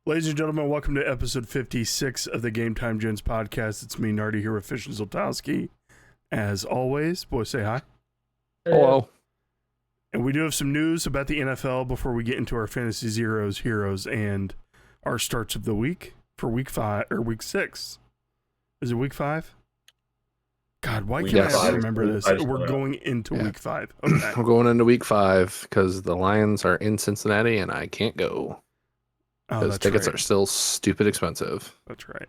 Ladies and gentlemen, welcome to episode 56 of the Gametime Gents podcast. It's me, Nardy, here with Fish and Zoltowski. As always, boys, say hi. Hello. And we do have some news about the NFL before we get into our fantasy zeros, heroes, and our starts of the week for week 5 or week 6. Is it week 5? God, why can't I remember this? We're going into week 5. Okay. We're going into week 5 because the Lions are in Cincinnati and I can't go. Because tickets are still stupid expensive. That's right.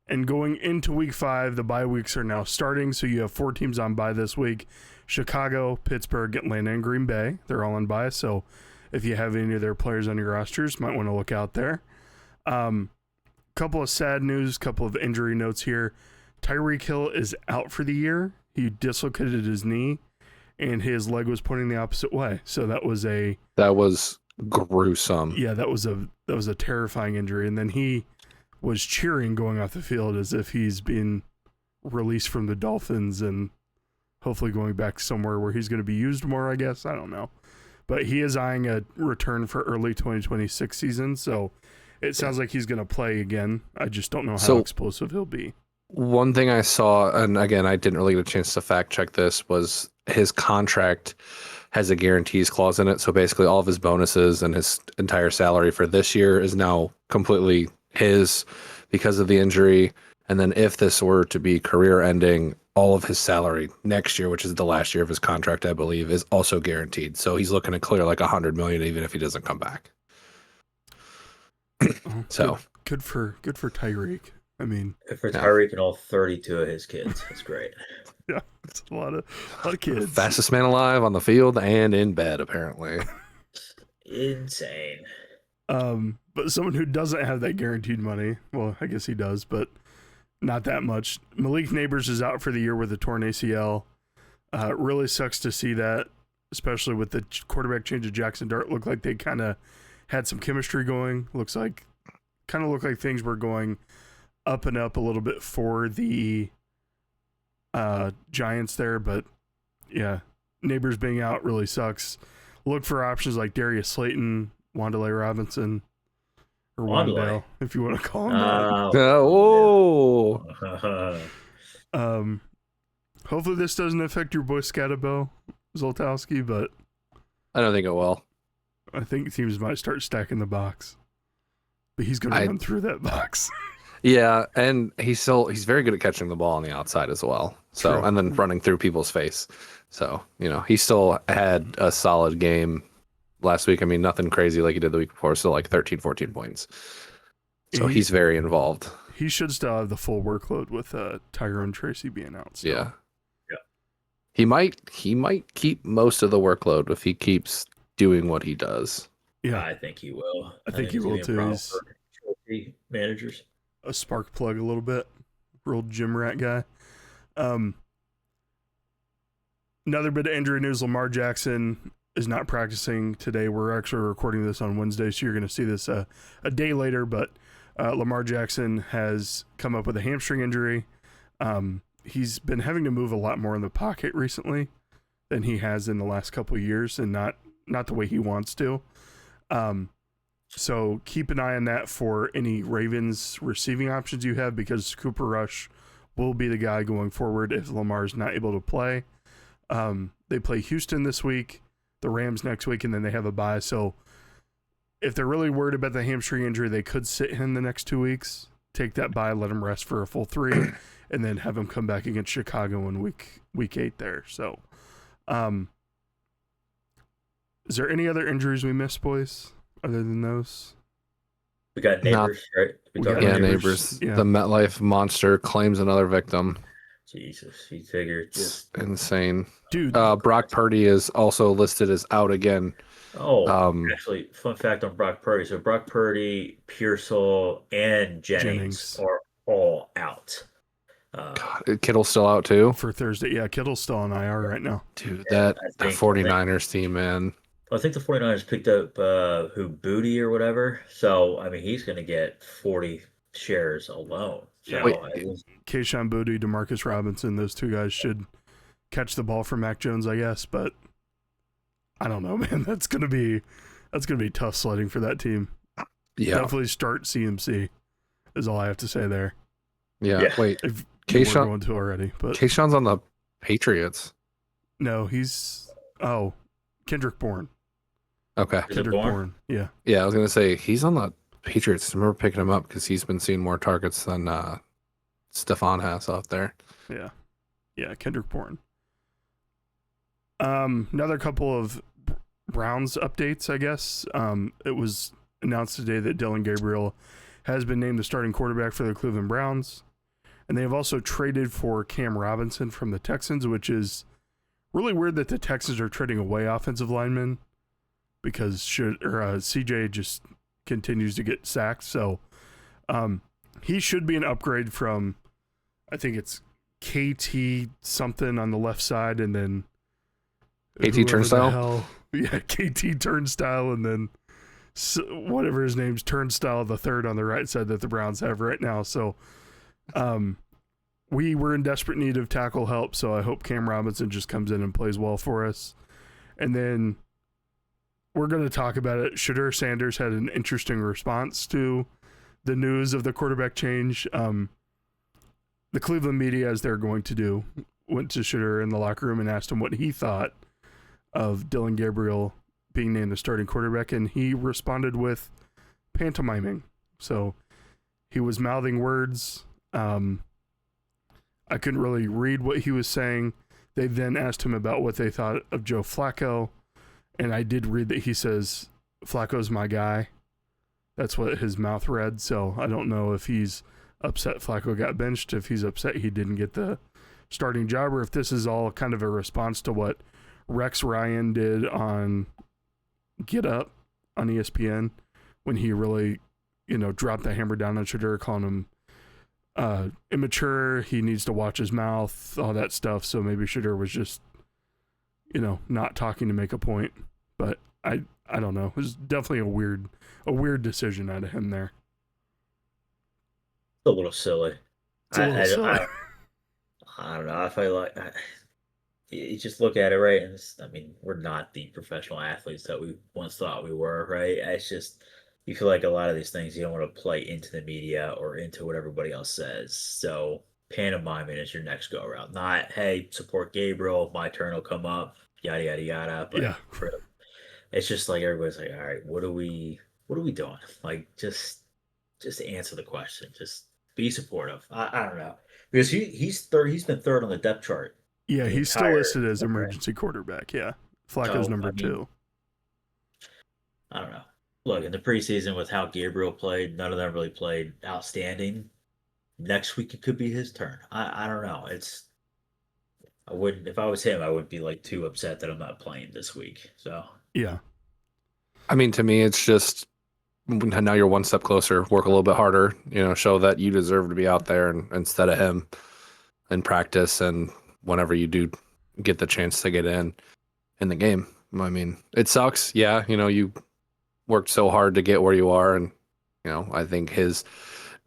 And going into week 5, the bye weeks are now starting. So you have 4 teams on bye this week. Chicago, Pittsburgh, Atlanta, and Green Bay. They're all on bye. So if you have any of their players on your rosters, might want to look out there. Couple of sad news, couple of injury notes here. Tyreek Hill is out for the year. He dislocated his knee, and his leg was pointing the opposite way. So that was gruesome. Yeah, that was a terrifying injury. And then he was cheering going off the field as if he's been released from the Dolphins and hopefully going back somewhere where he's going to be used more, I guess. I don't know. But he is eyeing a return for early 2026 season, so it sounds like he's going to play again. I just don't know how explosive he'll be. One thing I saw, and again, I didn't really get a chance to fact check this, was his contract has a guarantees clause in it. So basically all of his bonuses and his entire salary for this year is now completely his because of the injury. And then if this were to be career ending, all of his salary next year, which is the last year of his contract, I believe, is also guaranteed. So he's looking to clear like $100 million even if he doesn't come back. So good for Tyreek. I mean, for Tyreek and all 32 of his kids, that's great. Yeah, it's a lot of kids. Fastest man alive on the field and in bed, apparently. Insane. But someone who doesn't have that guaranteed money, well, I guess he does, but not that much. Malik Nabers is out for the year with a torn ACL. Really sucks to see that, especially with the quarterback change of Jackson Dart. Looked like they kind of had some chemistry going. Looked like things were going up and up a little bit for the Giants there, but yeah, Nabers being out really sucks. Look for options like Darius Slayton, Wan'Dale Robinson, or Wandale, if you want to call him that. Hopefully this doesn't affect your boy Scatabo, Zoltowski, but I don't think it will. I think teams might start stacking the box, but he's going to run through that box. Yeah, and he's very good at catching the ball on the outside as well. So True. And then running through people's face. So, he still had a solid game last week. I mean, nothing crazy like he did the week before, still like 13, 14 points. So he's very involved. He should still have the full workload with Tyrone Tracy being out. Still. Yeah. He might keep most of the workload if he keeps doing what he does. Yeah, I think he will. I think he will too. He's managers. A spark plug a little bit. Real gym rat guy. Another bit of injury news. Lamar Jackson is not practicing today. We're actually recording this on Wednesday, so you're going to see this a day later, but Lamar Jackson has come up with a hamstring injury. He's been having to move a lot more in the pocket recently than he has in the last couple of years, and not the way he wants to. So keep an eye on that for any Ravens receiving options you have, because Cooper Rush will be the guy going forward if Lamar's not able to play. They play Houston this week, the Rams next week, and then they have a bye. So if they're really worried about the hamstring injury, they could sit him the next 2 weeks, take that bye, let him rest for a full 3, and then have him come back against Chicago in week 8 there. So is there any other injuries we missed, boys? Other than those, we got Nabers, right? Nabers. Yeah. The MetLife monster claims another victim. Jesus, he figured just insane, dude. Brock Purdy is also listed as out again. Actually, fun fact on Brock Purdy. So Brock Purdy, Pearsall, and Jennings are all out. God, Kittle's still out too for Thursday. Yeah, Kittle's still on IR right now. Dude, that 49ers team, man. I think the 49ers picked up Booty or whatever. So, I mean, he's going to get 40 shares alone. So, Kayshon Boutte, Demarcus Robinson, those two guys should catch the ball for Mac Jones, I guess. But I don't know, man. That's gonna be tough sledding for that team. definitely start CMC is all I have to say there. Yeah. Wait, If we're going to already, but Kayshawn's on the Patriots. No, he's Kendrick Bourne. Okay. Kendrick Bourne. Yeah. Yeah, I was gonna say he's on the Patriots. I remember picking him up because he's been seeing more targets than Stephon has out there. Yeah. Yeah, Kendrick Bourne. Another couple of Browns updates, I guess. It was announced today that Dillon Gabriel has been named the starting quarterback for the Cleveland Browns. And they have also traded for Cam Robinson from the Texans, which is really weird that the Texans are trading away offensive linemen because CJ just continues to get sacked. So he should be an upgrade from, I think it's KT something on the left side, and then KT Turnstile? Yeah, KT Turnstile, and then whatever his name's Turnstile, the third on the right side that the Browns have right now. So we were in desperate need of tackle help, so I hope Cam Robinson just comes in and plays well for us. And then we're going to talk about it. Shedeur Sanders had an interesting response to the news of the quarterback change. The Cleveland media, as they're going to do, went to Shedeur in the locker room and asked him what he thought of Dillon Gabriel being named the starting quarterback, and he responded with pantomiming. So he was mouthing words. I couldn't really read what he was saying. They then asked him about what they thought of Joe Flacco, and I did read that he says, Flacco's my guy. That's what his mouth read, so I don't know if he's upset Flacco got benched, if he's upset he didn't get the starting job, or if this is all kind of a response to what Rex Ryan did on Get Up on ESPN when he really, dropped the hammer down on Shedeur, calling him immature, he needs to watch his mouth, all that stuff. So maybe Shedeur was just, not talking to make a point. But I don't know. It was definitely a weird decision out of him there. A little silly. It's a little silly. I don't know. I feel like you just look at it, right? And we're not the professional athletes that we once thought we were, right? It's just, you feel like a lot of these things you don't want to play into the media or into what everybody else says. So pantomiming is your next go around. Not, hey, support Gabriel, my turn will come up, yada yada yada. But yeah, it's just like everybody's like, all right, what are we doing? Like, just answer the question. Just be supportive. I don't know, because he's third. He's been third on the depth chart. Yeah, he's still listed as emergency quarterback. Yeah, Flacco's number 2. I don't know. Look, in the preseason with how Gabriel played, none of them really played outstanding. Next week it could be his turn. I don't know. I wouldn't, if I was him, I wouldn't be like too upset that I'm not playing this week. So yeah. To me, it's just now you're one step closer. Work a little bit harder. Show that you deserve to be out there instead of him in practice and whenever you do get the chance to get in the game. It sucks. Yeah, you worked so hard to get where you are, and I think his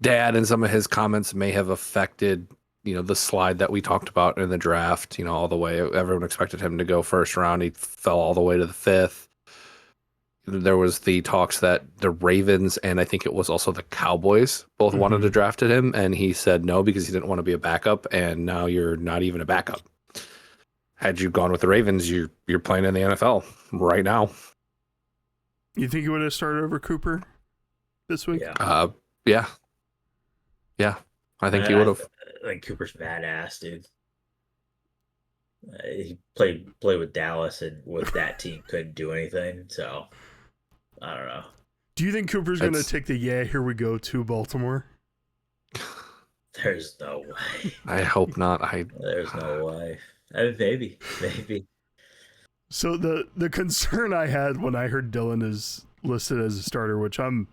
dad and some of his comments may have affected the slide that we talked about in the draft. All the way, everyone expected him to go first round. He fell all the way to the 5th. There was the talks that the Ravens and I think it was also the Cowboys both wanted to draft him, and he said no because he didn't want to be a backup, and now you're not even a backup. Had you gone with the Ravens, you're playing in the NFL right now. You think he would have started over Cooper this week? Yeah. I think he would have. I think Cooper's badass, dude. He played with Dallas, and with that team couldn't do anything. So I don't know. Do you think Cooper's going to take the here we go to Baltimore? There's no way. I hope not. There's no way. Maybe. So the concern I had when I heard Dillon is listed as a starter, which I'm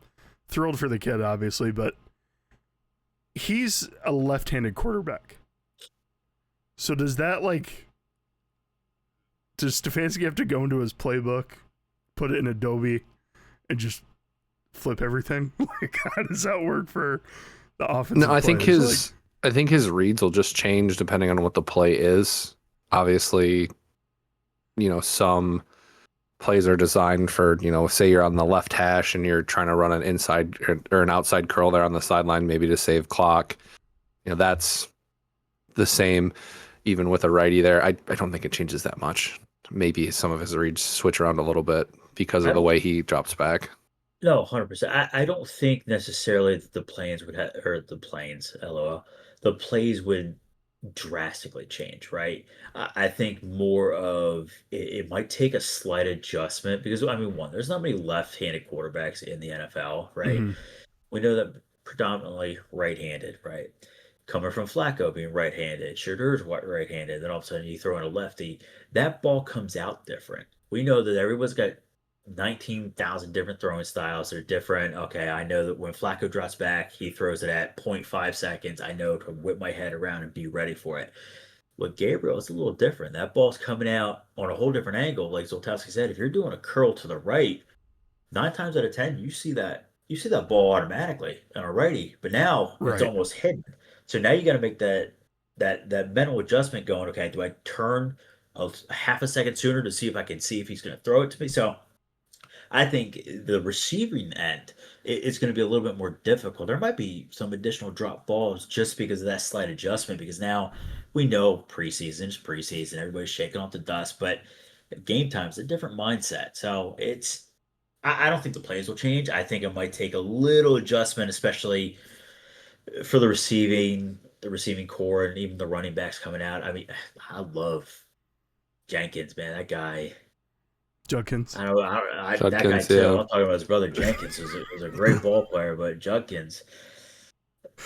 thrilled for the kid, obviously, but he's a left-handed quarterback. So does that does Stefanski have to go into his playbook, put it in Adobe, and just flip everything? How does that work for the offense? No, I think his reads will just change depending on what the play is. Obviously, some plays are designed for, say you're on the left hash and you're trying to run an inside or an outside curl there on the sideline, maybe to save clock. That's the same even with a righty there. I don't think it changes that much. Maybe some of his reads switch around a little bit because of the way he drops back. No, 100%. I don't think necessarily that the planes would have, or the planes, LOL, the plays would drastically change, right? I think more of it might take a slight adjustment because, I mean, one, there's not many left-handed quarterbacks in the NFL, right? Mm-hmm. We know that predominantly right-handed, right? Coming from Flacco being right-handed, Shadur's right-handed, then all of a sudden you throw in a lefty, that ball comes out different. We know that everyone's got 19,000 different throwing styles. They're different. Okay, I know that when Flacco drops back, he throws it at 0.5 seconds. I know to whip my head around and be ready for it. With Gabriel, it's a little different. That ball's coming out on a whole different angle. Like Zoltowski said, if you're doing a curl to the right, 9 times out of 10, you see that ball automatically on a righty, but now it's Right. almost hidden. So now you got to make that mental adjustment going, okay, do I turn a half a second sooner to see if I can see if he's going to throw it to me? So I think the receiving end is going to be a little bit more difficult. There might be some additional drop balls just because of that slight adjustment, because now we know preseason is preseason, everybody's shaking off the dust, but game time's a different mindset. So I don't think the plays will change. I think it might take a little adjustment, especially for the receiving core and even the running backs coming out. I mean, I love Jenkins, man. That guy. Judkins. I don't know. That guy Judkins, too. yeah. I'm talking about his brother Jenkins. Was a great ball player, but Judkins,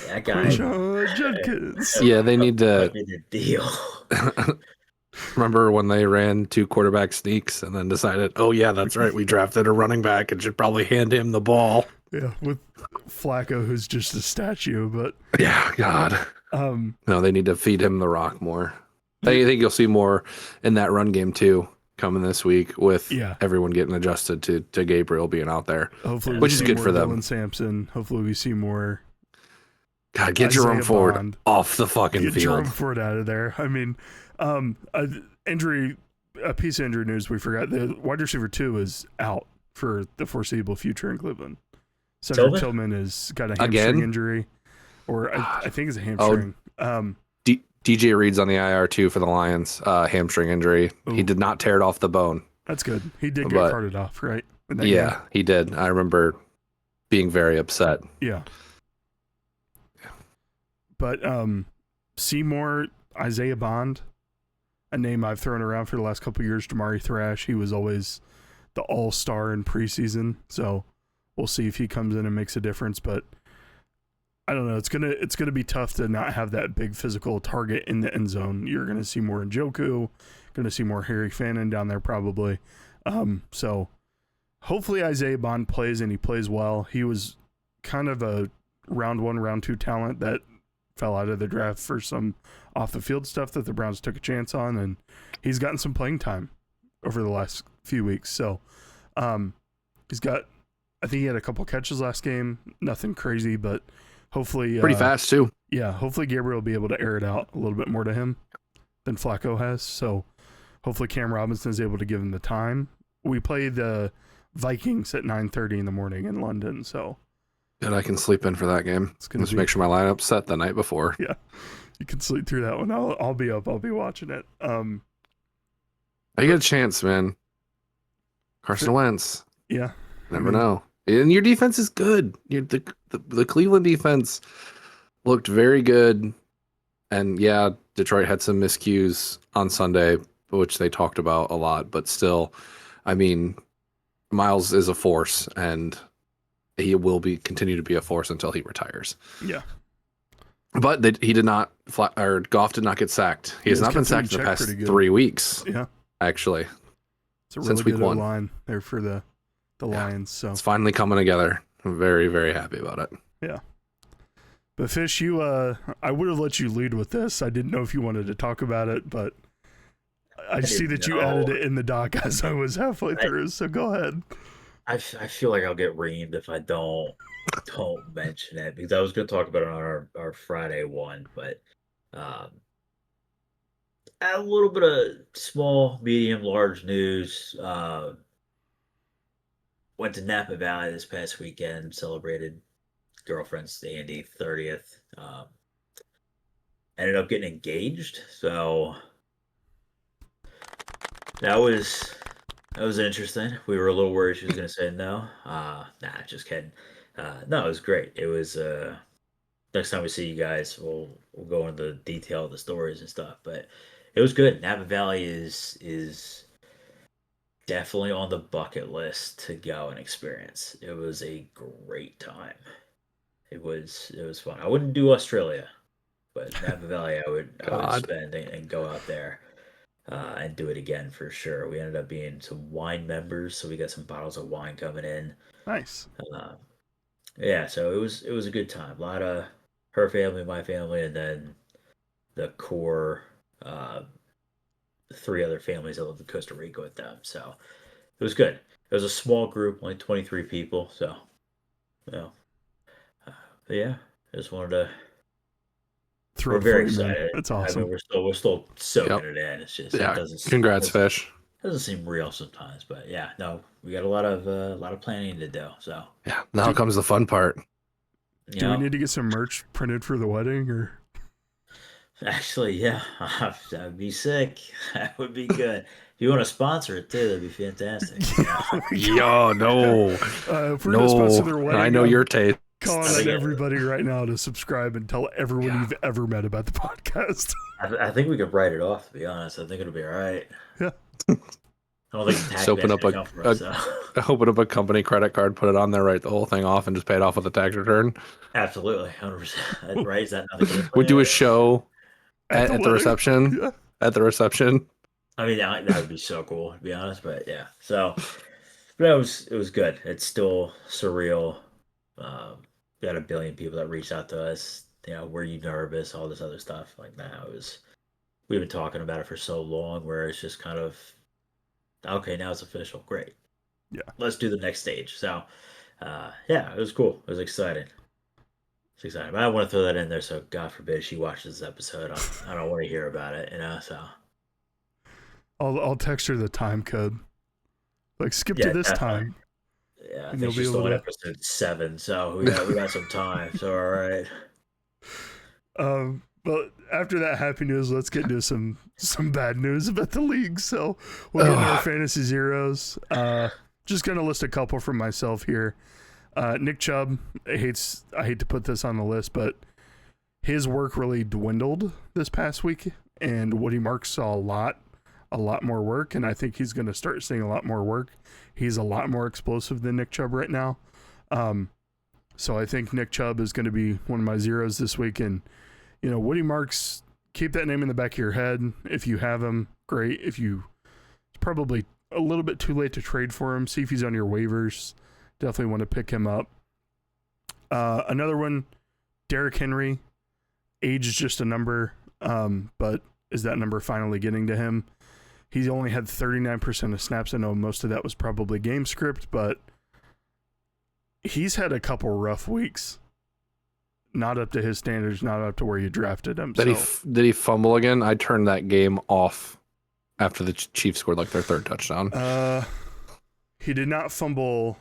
that guy Judkins. Yeah, they need might to be the deal. remember when they ran 2 quarterback sneaks and then decided, oh yeah, that's right, we drafted a running back and should probably hand him the ball. Yeah, with Flacco, who's just a statue, but Yeah, God. No, they need to feed him the rock more. I think you'll see more in that run game too coming this week with everyone getting adjusted to Gabriel being out there. Hopefully, which is good for them. Dylan Sampson. Hopefully, we see more. God, get Jerome Ford off the fucking get field. Jerome Ford out of there. I mean, a piece of injury news we forgot. The wide receiver 2 is out for the foreseeable future in Cleveland. Cedric Tillman has got a hamstring injury, or I think it's a hamstring. DJ Reed's on the IR too for the Lions, hamstring injury. Ooh. He did not tear it off the bone. That's good. He did get carted off, right? Yeah, game. He did. I remember being very upset. Yeah. But Seymour, Isaiah Bond, a name I've thrown around for the last couple of years. Jamari Thrash, he was always the all-star in preseason, so we'll see if he comes in and makes a difference. But I don't know. It's gonna be tough to not have that big physical target in the end zone. You're gonna see more Njoku, gonna see more Harry Fannin down there probably. So hopefully Isaiah Bond plays and he plays well. He was kind of a round 1, round 2 talent that fell out of the draft for some off the field stuff that the Browns took a chance on, and he's gotten some playing time over the last few weeks. So he's got, I think he had a couple catches last game, nothing crazy, but hopefully pretty fast too. Yeah, hopefully Gabriel will be able to air it out a little bit more to him than Flacco has. So hopefully Cam Robinson is able to give him the time. We play the Vikings at 9:30 in the morning in London, so and I can sleep in for that game. Just make sure my lineup's set the night before. Yeah, you can sleep through that one. I'll be up. I'll be watching it. I get a chance, man. Carson Wentz. Yeah, never know. And your defense is good. The Cleveland defense looked very good. And yeah, Detroit had some miscues on Sunday, which they talked about a lot. But still, I mean, Miles is a force, and he will continue to be a force until he retires. Yeah. But Goff did not get sacked. He has not been sacked in the past 3 weeks. Yeah. Actually. It's a really since week good 1 line there for the Lions. So it's finally coming together. I'm very, very happy about it. Yeah. But Fish, I would have let you lead with this. I didn't know if you wanted to talk about it, but I see that you added it in the doc as I was halfway through. So go ahead. I feel like I'll get reamed if I don't mention it, because I was going to talk about it on our Friday one, but a little bit of small, medium, large news. went to Napa Valley this past weekend, celebrated girlfriend's Andy 30th. Ended up getting engaged, so that was interesting. We were a little worried she was gonna say no. Nah, just kidding. No, it was great. It was next time we see you guys, we'll go into detail of the stories and stuff. But it was good. Napa Valley is definitely on the bucket list to go and experience. It was a great time. It was fun. I wouldn't do Australia, but Napa Valley I would God. spend and go out there and do it again for sure. We ended up being some wine members, so we got some bottles of wine coming in. Nice. Uh, yeah, so it was a good time. A lot of her family, my family, and then the core uh, three other families that lived in Costa Rica with them. So it was good. It was a small group, only 23 people. So, you know, but yeah, I just wanted to. Throw We're it very for you, man. excited. That's I mean, awesome. we're still soaking Yep. it in. It's just Yeah. it doesn't. Congrats, Fish. Doesn't seem real sometimes, but yeah, no, we got a lot of planning to do. So Yeah. Now comes the fun part. you Do know, we need to get some merch printed for the wedding, or actually, yeah, that would be sick. That would be good. If you want to sponsor it too, that'd be fantastic. Yo, no. if we're gonna sponsor their No. wedding, I know I'm your taste. calling I on think everybody right now to subscribe and tell everyone you've ever met about the podcast. I think we could write it off. To be honest, I think it'll be all right. Yeah. I don't think the tax Just open man's up gonna come for us. So. Open up a company credit card, put it on there, write the whole thing off, and just pay it off with a tax return. Absolutely, 100%. Right? Is that not the game We do a plan? show at the wedding? reception. Yeah. At the reception. I mean, that would be so cool, to be honest. But yeah, so but it was good. It's still surreal. We had a billion people that reached out to us. You know, were you nervous? All this other stuff. Like, nah, we've been talking about it for so long, where it's just kind of okay. Now it's official. Great. Yeah. Let's do the next stage. So, yeah, it was cool. It was exciting. It's exciting. But I want to throw that in there, so God forbid she watches this episode. I don't want to hear about it. So. I'll text her the time code. Like, skip to Yeah, this definitely. time. Yeah, I And think you'll be she's still able on to- episode 7, so we got some time. So all right. But after that happy news, let's get into some bad news about the league. So we'll get into our fantasy zeros. Just gonna list a couple from myself here. Nick Chubb, I hate to put this on the list, but his work really dwindled this past week, and Woody Marks saw a lot more work, and I think he's going to start seeing a lot more work. He's a lot more explosive than Nick Chubb right now. So I think Nick Chubb is going to be one of my zeros this week. And, you know, Woody Marks, keep that name in the back of your head. If you have him, great. If you, it's probably a little bit too late to trade for him. See if he's on your waivers. Definitely want to pick him up. Another one, Derrick Henry. Age is just a number, but is that number finally getting to him? He's only had 39% of snaps. I know most of that was probably game script, but he's had a couple rough weeks. Not up to his standards, not up to where you drafted him. Did he fumble again? I turned that game off after the Chiefs scored like their third touchdown. He did not fumble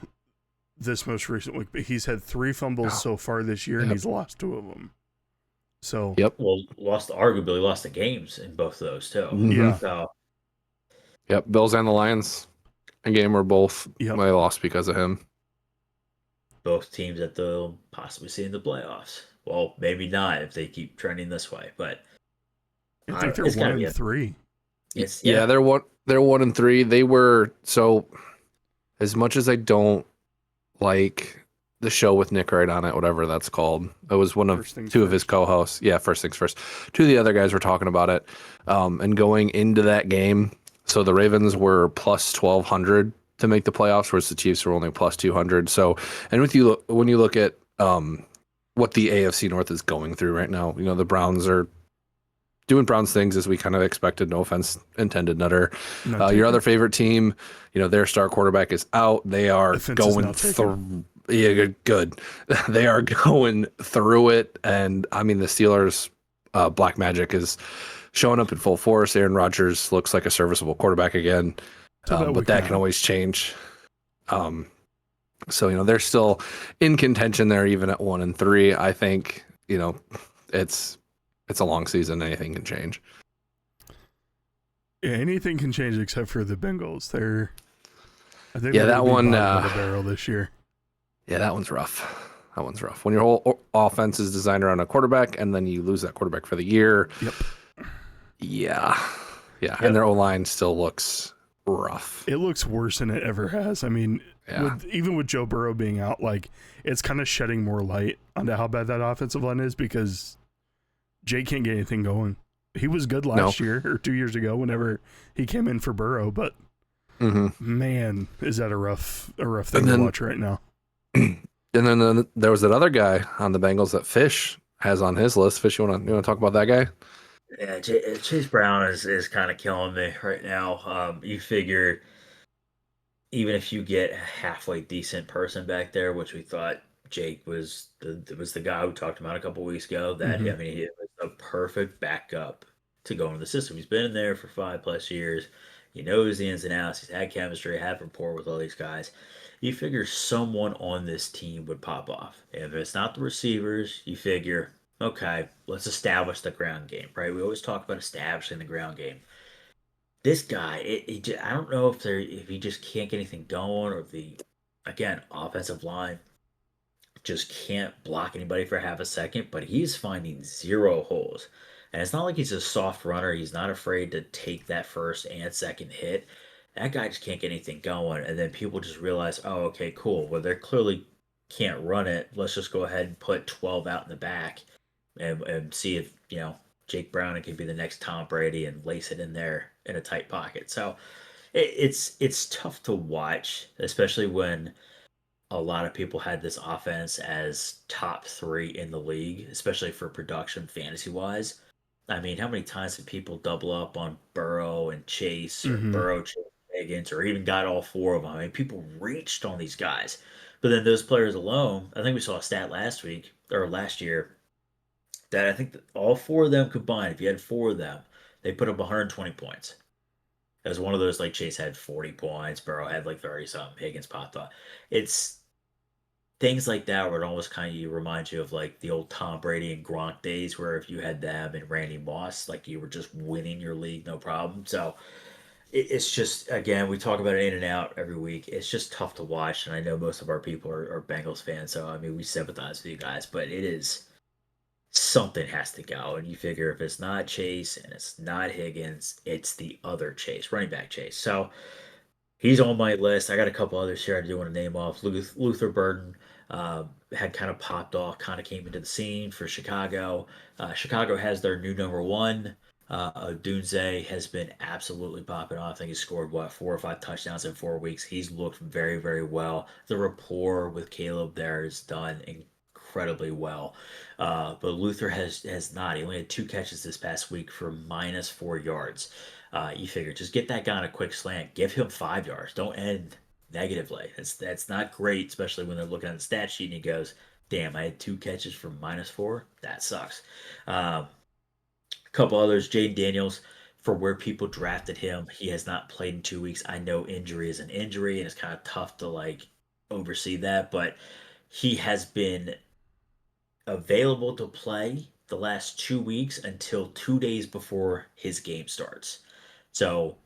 this most recent week, but he's had 3 fumbles so far this year, and he's lost 2 of them. So Well, arguably lost the games in both of those too. Yeah. So Yep, Bills and the Lions, a game where both they lost because of him. both teams that they'll possibly see in the playoffs. Well, maybe not if they keep trending this way, but I think it's they're gotta 1-3. Yeah, they're 1-3. They were, so as much as I don't like the show with Nick Wright on it, whatever that's called, it was one of 2 of his co-hosts. Yeah, first things first. 2 of the other guys were talking about it, and going into that game. So the Ravens were plus 1,200 to make the playoffs, whereas the Chiefs were only plus 200. So, and when you look at what the AFC North is going through right now, you know, the Browns are doing Browns things as we kind of expected. No offense intended, Nutter. Your other favorite team, you know, their star quarterback is out. They are going through. Yeah, good. They are going through it, and I mean the Steelers' black magic is showing up in full force. Aaron Rodgers looks like a serviceable quarterback again, but that can always change. So, they're still in contention there, even at 1-3. I think, it's a long season. Anything can change. Yeah, anything can change except for the Bengals. I think Yeah, they're that going to one. be bottom of the barrel this year. Yeah, that one's rough. That one's rough. When your whole offense is designed around a quarterback and then you lose that quarterback for the year. Yep. Yeah. Yep. And their O-line still looks rough. It looks worse than it ever has. I mean, even with Joe Burrow being out, like, it's kind of shedding more light onto how bad that offensive line is because Jake can't get anything going. He was good last year or 2 years ago whenever he came in for Burrow, but man, is that a rough thing to watch right now. And then there was that other guy on the Bengals that Fish has on his list. Fish, you want to talk about that guy? Yeah, Chase Brown is kind of killing me right now. You figure even if you get a halfway decent person back there, which we thought Jake was the guy we talked about a couple weeks ago, that I mean, he was a perfect backup to go into the system. He's been in there for 5+ years. He knows the ins and outs. He's had chemistry, had rapport with all these guys. You figure someone on this team would pop off. If it's not the receivers, you figure, okay, let's establish the ground game, right? We always talk about establishing the ground game. This guy, I don't know if he just can't get anything going, or if the offensive line just can't block anybody for half a second, but he's finding zero holes. And it's not like he's a soft runner. He's not afraid to take that first and second hit. That guy just can't get anything going. And then people just realize, oh, okay, cool. Well, they clearly can't run it. Let's just go ahead and put 12 out in the back and see if, Jake Browning can be the next Tom Brady and lace it in there in a tight pocket. So it's tough to watch, especially when a lot of people had this offense as top 3 in the league, especially for production fantasy wise. I mean, how many times did people double up on Burrow and Chase, or Burrow, Chase, Higgins, or even got all 4 of them? I mean, people reached on these guys. But then those players alone, I think we saw a stat last year, that I think that all 4 of them combined, if you had 4 of them, they put up 120 points. It was one of those, like, Chase had 40 points, Burrow had like 30 something, Higgins popped up. It's things like that where it almost kind of reminds you of like the old Tom Brady and Gronk days, where if you had them and Randy Moss, like, you were just winning your league no problem. So it's just, again, we talk about it in and out every week. It's just tough to watch, and I know most of our people are Bengals fans, so I mean, we sympathize with you guys, but it is, something has to go. And you figure if it's not Chase and it's not Higgins, it's the other Chase, running back Chase. So he's on my list. I got a couple others here I do want to name off. Luther Burden had kind of popped off, kind of came into the scene for Chicago. Chicago has their new number one. Dunze has been absolutely popping off. I think he scored, 4 or 5 touchdowns in 4 weeks. He's looked very, very well. The rapport with Caleb there is done incredibly well. But Luther has not. He only had 2 catches this past week for -4 yards. You figure just get that guy on a quick slant, give him 5 yards. Don't end negatively. That's not great, especially when they're looking at the stat sheet and he goes, "Damn, I had 2 catches for -4. That sucks." A couple others, Jaden Daniels. For where people drafted him, he has not played in 2 weeks. I know injury is an injury, and it's kind of tough to like oversee that, but he has been available to play the last 2 weeks until 2 days before his game starts. So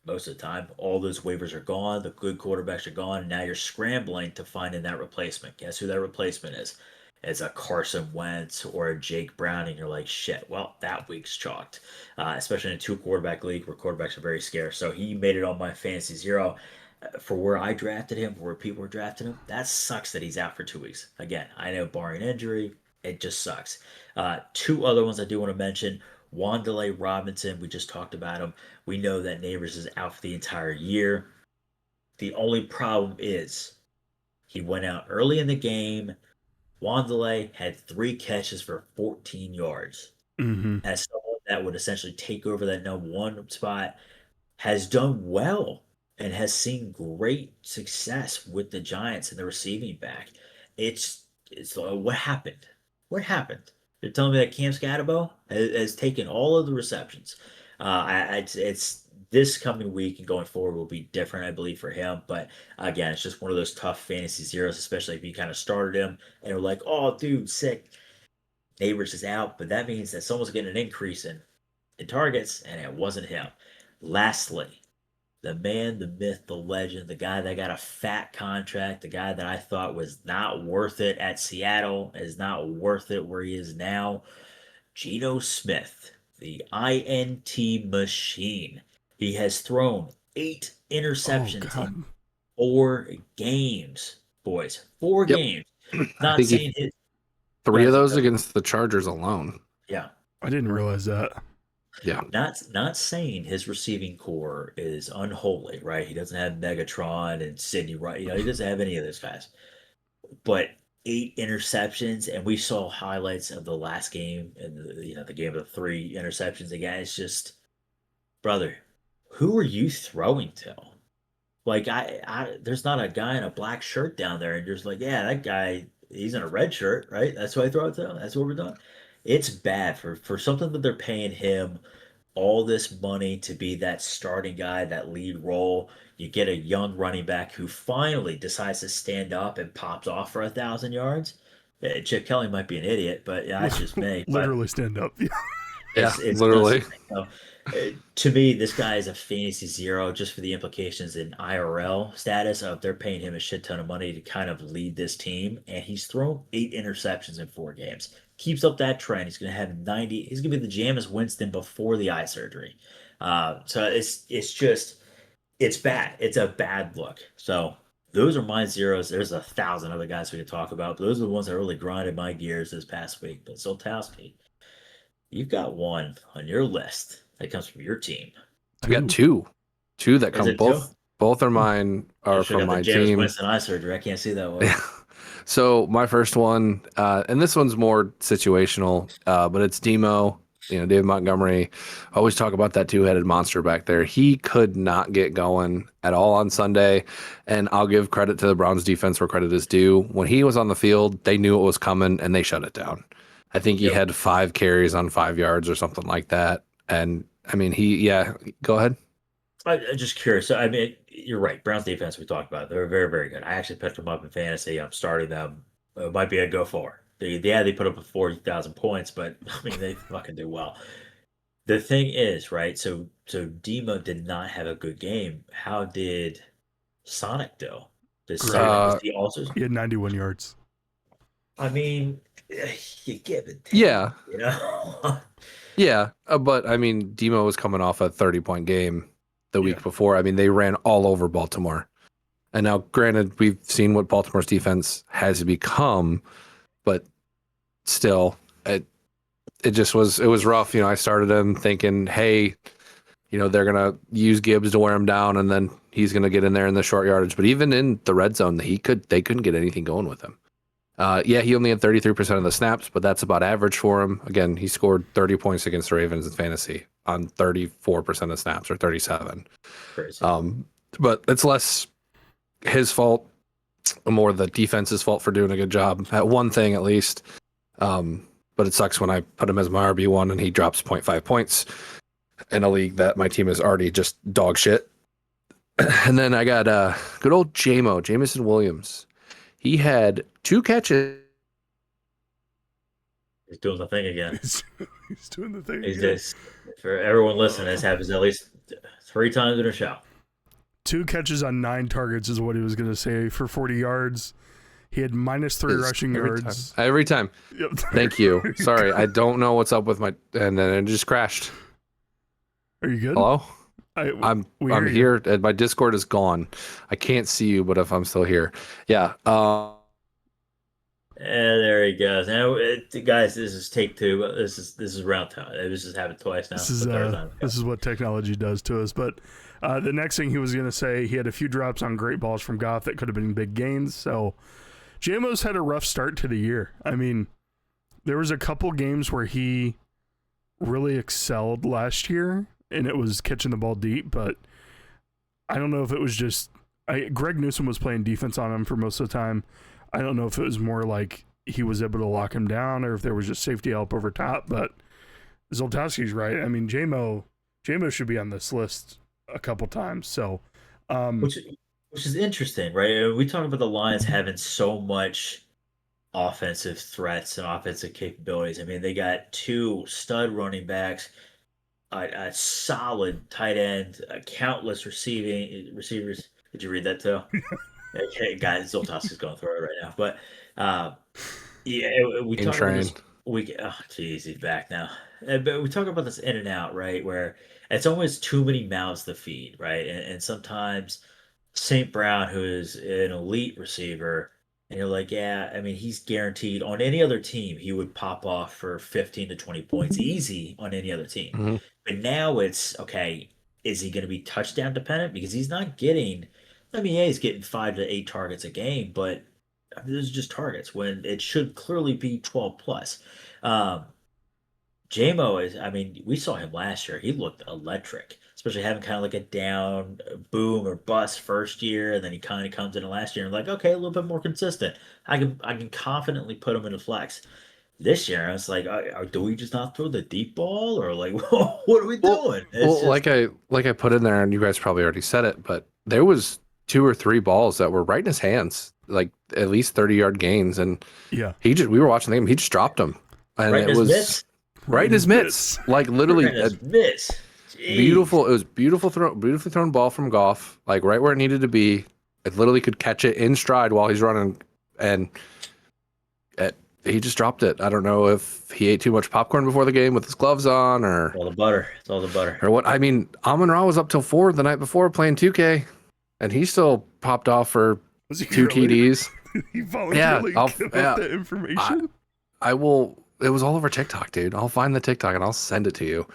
most of the time, all those waivers are gone. The good quarterbacks are gone. And now you're scrambling to find in that replacement. Guess who that replacement is? It's a Carson Wentz or a Jake Browning. You're like, shit, well, that week's chalked. Especially in a 2 quarterback league where quarterbacks are very scarce. So he made it on my fantasy zero. For where I drafted him, where people were drafting him, that sucks that he's out for 2 weeks. Again, I know barring injury, it just sucks. 2 other ones I do want to mention. Wan'Dale Robinson, we just talked about him. We know that Nabers is out for the entire year. The only problem is he went out early in the game. Wan'Dale had 3 catches for 14 yards. As someone that would essentially take over that number 1 spot, has done well and has seen great success with the Giants in the receiving back. It's what happened? What happened? You're telling me that Cam Scatterbo has taken all of the receptions. It's this coming week and going forward will be different, I believe, for him. But again, it's just one of those tough fantasy zeros, especially if you kind of started him and you're like, oh, dude, sick. Neighbors is out, but that means that someone's getting an increase in targets, and it wasn't him. Lastly, the man, the myth, the legend, the guy that got a fat contract, the guy that I thought was not worth it at Seattle, is not worth it where he is now. Geno Smith, the INT machine. He has thrown 8 Oh interceptions God. in 4 games, boys. 4 Yep. games. I Not think saying his. 3 of those Go ahead. against the Chargers alone. Yeah. I didn't realize that. Yeah. Not saying his receiving core is unholy, right? He doesn't have Megatron and Sidney Wright. He doesn't have any of those guys. But 8 interceptions, and we saw highlights of the last game and the game of the 3 interceptions again. It's just, brother, who are you throwing to? Like there's not a guy in a black shirt down there, and you're just like, yeah, that guy, he's in a red shirt, right? That's why I throw it to him. That's what we're doing. It's bad for something that they're paying him all this money to be that starting guy, that lead role. You get a young running back who finally decides to stand up and pops off for 1,000 yards. Chip Kelly might be an idiot, but yeah, that's just me. Literally stand up. Yeah, It's literally. to me, this guy is a fantasy zero just for the implications in IRL status of they're paying him a shit ton of money to kind of lead this team, and he's thrown 8 interceptions in 4 games. Keeps up that trend, he's going to have 90. He's going to be the Jameis Winston before the eye surgery. So it's bad. It's a bad look. So those are my zeros. There's 1,000 other guys we could talk about, but those are the ones that really grinded my gears this past week. But Zoltowski, you've got one on your list that comes from your team. I've got 2 that come it both. 2? Both are mine. Are from my Jameis team. Winston eye surgery. I can't see that one. So my first one, and this one's more situational, but it's Demo. David Montgomery. I always talk about that 2-headed monster back there. He could not get going at all on Sunday, and I'll give credit to the Browns defense where credit is due. When he was on the field, they knew it was coming, and they shut it down. I think he had 5 carries on 5 yards or something like that. And I mean, go ahead. I'm just curious. So, I mean, you're right. Browns defense, we talked about. They're very, very good. I actually picked them up in fantasy. I'm starting them. It might be a go for. They put up 40,000 points, but I mean, they fucking do well. The thing is, right? So Demo did not have a good game. How did Sonic do? Was he also? He had 91 yards. I mean, you give it. Yeah. You Yeah. But I mean, Demo was coming off a 30-point game the week before. I mean, they ran all over Baltimore. And now, granted, we've seen what Baltimore's defense has become, but still, it was rough. You know, I started him thinking, hey, you know, they're gonna use Gibbs to wear him down, and then he's gonna get in there in the short yardage. But even in the red zone, they couldn't get anything going with him. He only had 33% of the snaps, but that's about average for him. Again, he scored 30 points against the Ravens in fantasy on 34% of snaps, or 37. Crazy. But it's less his fault, more the defense's fault for doing a good job at one thing at least. But it sucks when I put him as my RB1 and he drops 0.5 points in a league that my team is already just dog shit. And then I got good old Jamison Williams. He had 2 catches. He's doing the thing again. He's doing the thing He's again. just, for everyone listening, this happens at least 3 times in a show. 2 catches on 9 targets is what he was going to say for 40 yards. He had -3 rushing yards. Every time. Yep. Thank you. Sorry, I don't know what's up with my, and then it just crashed. Are you good? Hello? I'm I'm here. And my Discord is gone. I can't see you, but if I'm still here, yeah. And there he goes. Now, guys, this is take 2. This is round 2. It was just happened twice now. This is what technology does to us. But the next thing he was going to say, he had a few drops on great balls from Goff that could have been big gains. So JMO's had a rough start to the year. I mean, there was a couple games where he really excelled last year, and it was catching the ball deep. But I don't know if it was just Greg Newsome was playing defense on him for most of the time. I don't know if it was more like he was able to lock him down or if there was just safety help over top, but Zoltowski's right. I mean, JMO should be on this list a couple times. So, which is interesting, right? We talk about the Lions having so much offensive threats and offensive capabilities. I mean, they got two stud running backs, a solid tight end, countless receivers. Did you read that too? Okay, guys, Zoltowski's going through it right now. But yeah, we In talk about train. this. Oh, geez, he's back now. But we talk about this in and out, right? Where it's almost too many mouths to feed, right? And sometimes St. Brown, who is an elite receiver, and you're like, yeah, I mean, he's guaranteed on any other team, he would pop off for 15 to 20 points easy on any other team. Hmm. But now it's okay, is he going to be touchdown dependent? Because he's not getting, I mean, yeah, he's getting 5 to 8 targets a game, but I mean, those are just targets when it should clearly be 12 plus. Um, JMO is, I mean, we saw him last year. He looked electric, especially having kind of like a down boom or bust first year, and then he kind of comes in last year and like, okay, a little bit more consistent. I can confidently put him in a flex. This year, I was like, do we just not throw the deep ball, or like, what are we doing? It's just Like I put in there, and you guys probably already said it, but there was 2 or 3 balls that were right in his hands, like at least 30-yard gains, and yeah, we were watching the game, he just dropped them, and right in it his was mitts. right in his mitts, like literally Right in his mitts. Jeez. beautiful. It was beautifully thrown ball from Goff, like right where it needed to be. It literally could catch it in stride while he's running, and he just dropped it. I don't know if he ate too much popcorn before the game with his gloves on, or All the butter. It's all the butter. what. I mean, Amon-Ra was up till 4 the night before playing 2K, and he still popped off for was he 2 really? TDs. He voluntarily I'll- give yeah. up the information. I will. It was all over TikTok, dude. I'll find the TikTok and I'll send it to you.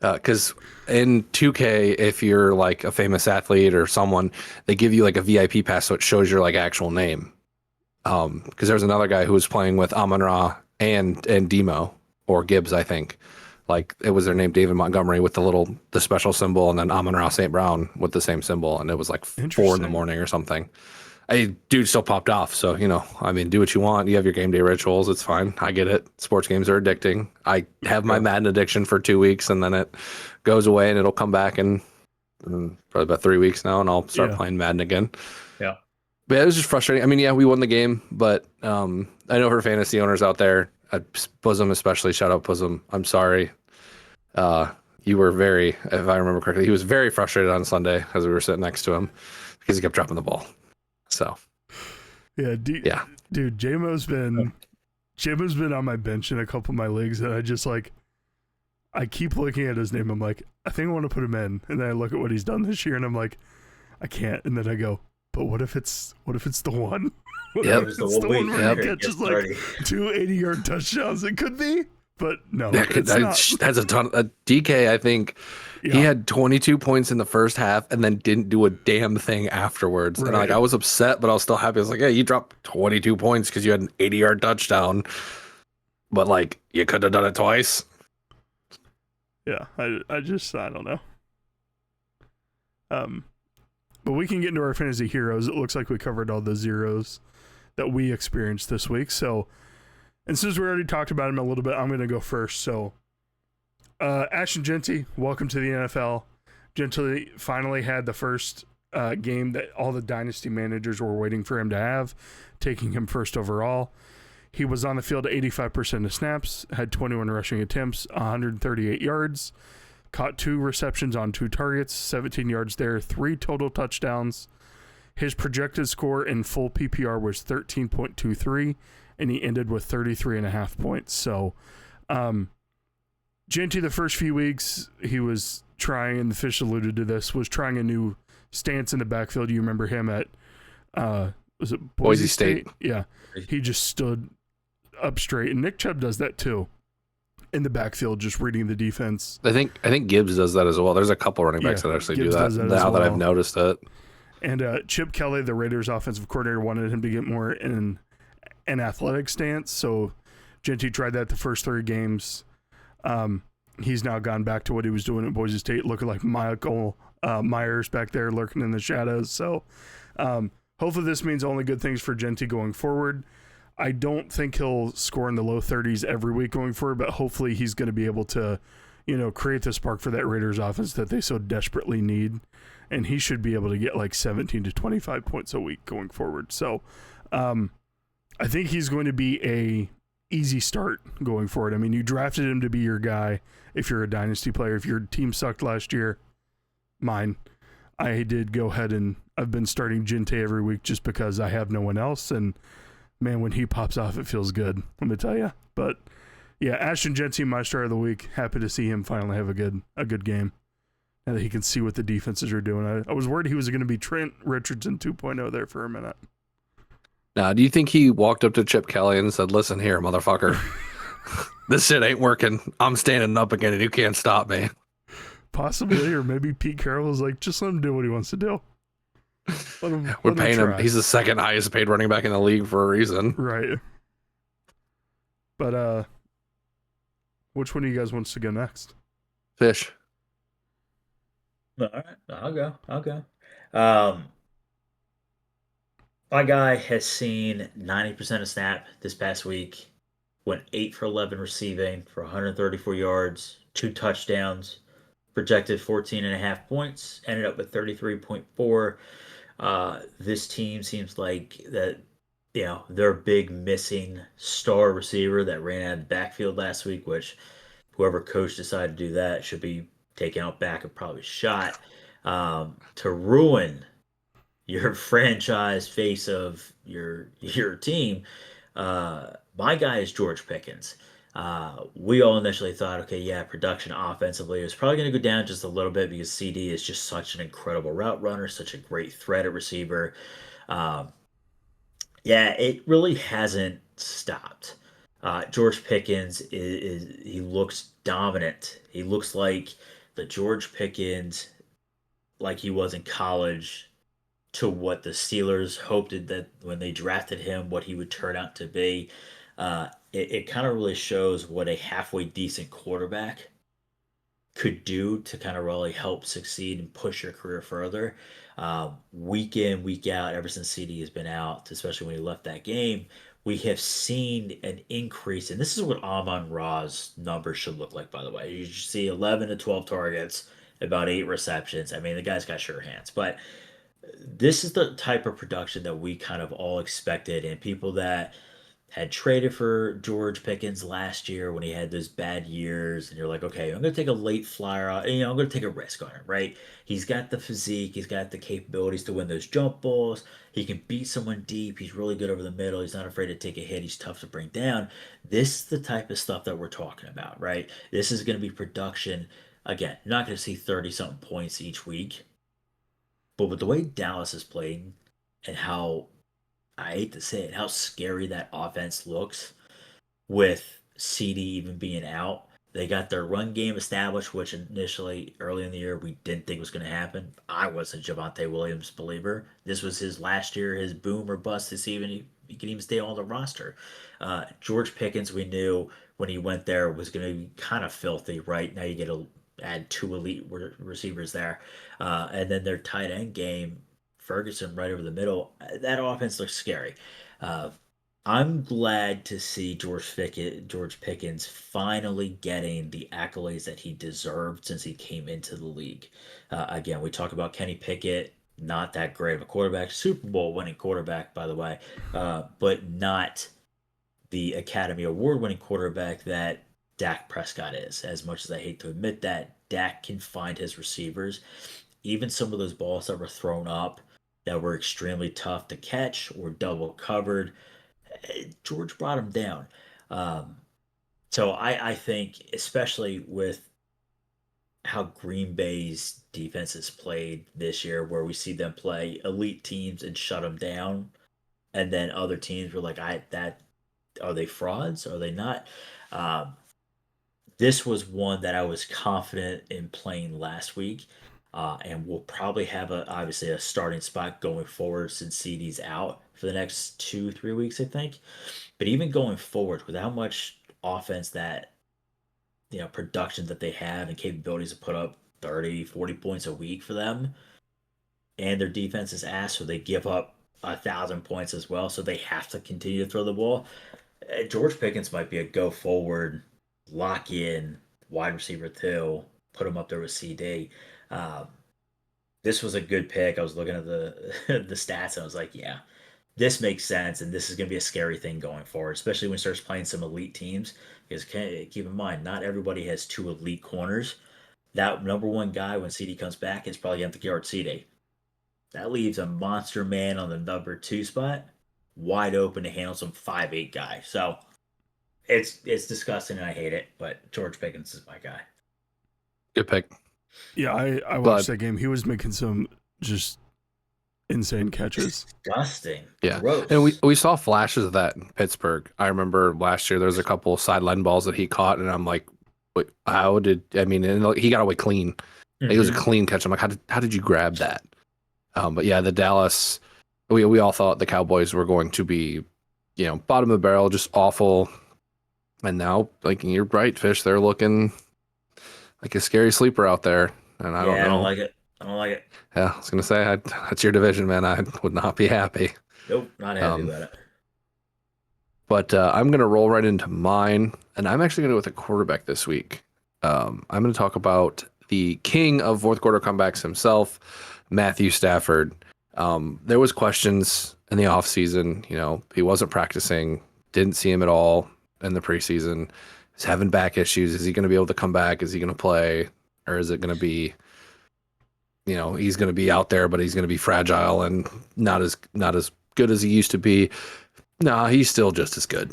Because in 2K, if you're like a famous athlete or someone, they give you like a VIP pass, so it shows your like actual name. Because there was another guy who was playing with Amon-Ra and Demo or Gibbs, I think. Like it was their name, David Montgomery, with the special symbol, and then Amon-Ra St. Brown with the same symbol, and it was like 4 in the morning or something. Dude still popped off. So, I mean, do what you want. You have your game day rituals. It's fine. I get it. Sports games are addicting. I have my Madden addiction for 2 weeks, and then it goes away, and it'll come back in probably about 3 weeks now, and I'll start playing Madden again. Yeah. But it was just frustrating. I mean, yeah, we won the game, but I know for fantasy owners out there, Bosom especially, shout out Bosom. I'm sorry. You were very, if I remember correctly, he was very frustrated on Sunday as we were sitting next to him because he kept dropping the ball. So, yeah, dude, JMO's been on my bench in a couple of my leagues, and I keep looking at his name. I'm like, I think I want to put him in, and then I look at what he's done this year, and I'm like, I can't. And then I go, but what if it's the one? Yep. It's the one where he catches like 2 80-yard touchdowns. It could be, but no, it's not. That's a ton. DK, I think. Yeah. He had 22 points in the first half and then didn't do a damn thing afterwards. Right. And I was upset, but I was still happy. I was like, yeah, you dropped 22 points because you had an 80-yard touchdown. But like, you could have done it twice. Yeah, I don't know. But we can get into our fantasy heroes. It looks like we covered all the zeros that we experienced this week. So, and since we already talked about him a little bit, I'm going to go first. So, Ashton Genty, welcome to the NFL. Genty finally had the first game that all the dynasty managers were waiting for him to have, taking him first overall. He was on the field 85% of snaps, had 21 rushing attempts, 138 yards, caught 2 receptions on 2 targets, 17 yards there, 3 total touchdowns. His projected score in full PPR was 13.23, and he ended with 33.5 points. So, Genty, the first few weeks, he was trying, and the Fish alluded to this, was trying a new stance in the backfield. You remember him at, was it Boise State? Yeah. He just stood up straight, and Nick Chubb does that too in the backfield, just reading the defense. I think Gibbs does that as well. There's a couple running backs that actually Gibbs do that now that I've noticed it. And Chip Kelly, the Raiders offensive coordinator, wanted him to get more in an athletic stance, so Genty tried that the first 3 games. He's now gone back to what he was doing at Boise State, looking like Michael Myers back there lurking in the shadows. So hopefully this means only good things for Genty going forward. I don't think he'll score in the low 30s every week going forward, but hopefully he's going to be able to create the spark for that Raiders offense that they so desperately need. And he should be able to get like 17 to 25 points a week going forward. So I think he's going to be a easy start going forward. I mean, you drafted him to be your guy if you're a dynasty player. If your team sucked last year, mine, I did go ahead and I've been starting Gente every week just because I have no one else. And man, when he pops off, it feels good. Let me tell you. But yeah, Ashton Jeanty, my start of the week. Happy to see him finally have a good game. Now that he can see what the defenses are doing. I was worried he was going to be Trent Richardson 2.0 there for a minute. Now, do you think he walked up to Chip Kelly and said, "Listen here, motherfucker, this shit ain't working. I'm standing up again, and you can't stop me"? Possibly, or maybe Pete Carroll was like, "Just let him do what he wants to do. We're paying him. He's the second highest paid running back in the league for a reason." Right. But which one of you guys wants to go next? Fish. All right, I'll go. My guy has seen 90% of snap this past week. Went 8 for 11 receiving for 134 yards, 2 touchdowns, projected 14.5 points, ended up with 33.4. This team seems like that, their big missing star receiver that ran out of the backfield last week, which whoever coach decided to do that should be taken out back and probably shot to ruin your franchise face of your team. My guy is George Pickens. We all initially thought, okay, yeah, production offensively is probably going to go down just a little bit because CD is just such an incredible route runner, such a great threat at receiver. Yeah, it really hasn't stopped. George Pickens he looks dominant. He looks like the George Pickens like he was in college to what the Steelers hoped that when they drafted him, what he would turn out to be. It kind of really shows what a halfway decent quarterback could do to kind of really help succeed and push your career further. Week in, week out, ever since CD has been out, especially when he left that game, we have seen an increase. And this is what Amon Ra's numbers should look like, by the way. You should see 11 to 12 targets, about 8 receptions. I mean, the guy's got sure hands. But this is the type of production that we kind of all expected, and people that had traded for George Pickens last year when he had those bad years, and you're like, okay, I'm going to take a late flyer out, I'm going to take a risk on him, right? He's got the physique, he's got the capabilities to win those jump balls, he can beat someone deep, he's really good over the middle, he's not afraid to take a hit, he's tough to bring down. This is the type of stuff that we're talking about, right? This is going to be production. Again, you're not going to see 30-something points each week, but with the way Dallas is playing and how, I hate to say it, how scary that offense looks with CD even being out. They got their run game established, which initially, early in the year, we didn't think was going to happen. I was a Javonte Williams believer. This was his last year, his boom or bust to see even he can even stay on the roster. George Pickens, we knew when he went there, was going to be kind of filthy, right? Now you get to add 2 elite receivers there. And then their tight end game, Ferguson right over the middle, that offense looks scary. I'm glad to see George Pickens finally getting the accolades that he deserved since he came into the league. Again, we talk about Kenny Pickett, not that great of a quarterback, Super Bowl winning quarterback, by the way, but not the Academy Award winning quarterback that Dak Prescott is. As much as I hate to admit that, Dak can find his receivers. Even some of those balls that were thrown up that were extremely tough to catch or double covered, George brought him down. So I think, especially with how Green Bay's defense has played this year, where we see them play elite teams and shut them down, and then other teams were like, are they frauds? Are they not? This was one that I was confident in playing last week. And we'll probably have obviously a starting spot going forward since CD's out for the next 2-3 weeks, I think. But even going forward, with how much offense that production that they have and capabilities to put up 30-40 points a week for them, and their defense is ass, so they give up 1,000 points as well, so they have to continue to throw the ball. George Pickens might be a go forward, lock in wide receiver 2, put him up there with CD. Um, this was a good pick. I was looking at the the stats and I was like, yeah, this makes sense, and this is going to be a scary thing going forward, especially when he starts playing some elite teams. Because keep in mind, not everybody has 2 elite corners. That number 1 guy when CD comes back is probably going to guard CD. That leaves a monster man on the number 2 spot wide open to handle some 5'8" guy. So it's disgusting and I hate it, but George Pickens is my guy. Good pick. Yeah, I watched that game. He was making some just insane catches. Disgusting. Yeah. Gross. And we saw flashes of that in Pittsburgh. I remember last year there was a couple sideline balls that he caught, and I'm like, wait, how did, I mean, and he got away clean. It was a clean catch. I'm like, how did you grab that? But yeah, the Dallas, we all thought the Cowboys were going to be, bottom of the barrel, just awful. And now, like, you're right, Fish, they're looking like a scary sleeper out there. And I don't know. I don't like it. I don't like it. Yeah, I was going to say, that's your division, man. I would not be happy. Nope, not happy about it. But I'm going to roll right into mine. And I'm actually going to go with a quarterback this week. I'm going to talk about the king of fourth quarter comebacks himself, Matthew Stafford. There was questions in the offseason. He wasn't practicing, didn't see him at all in the preseason. He's having back issues. Is he going to be able to come back? Is he going to play? Or is it going to be, he's going to be out there, but he's going to be fragile and not as good as he used to be? No, he's still just as good.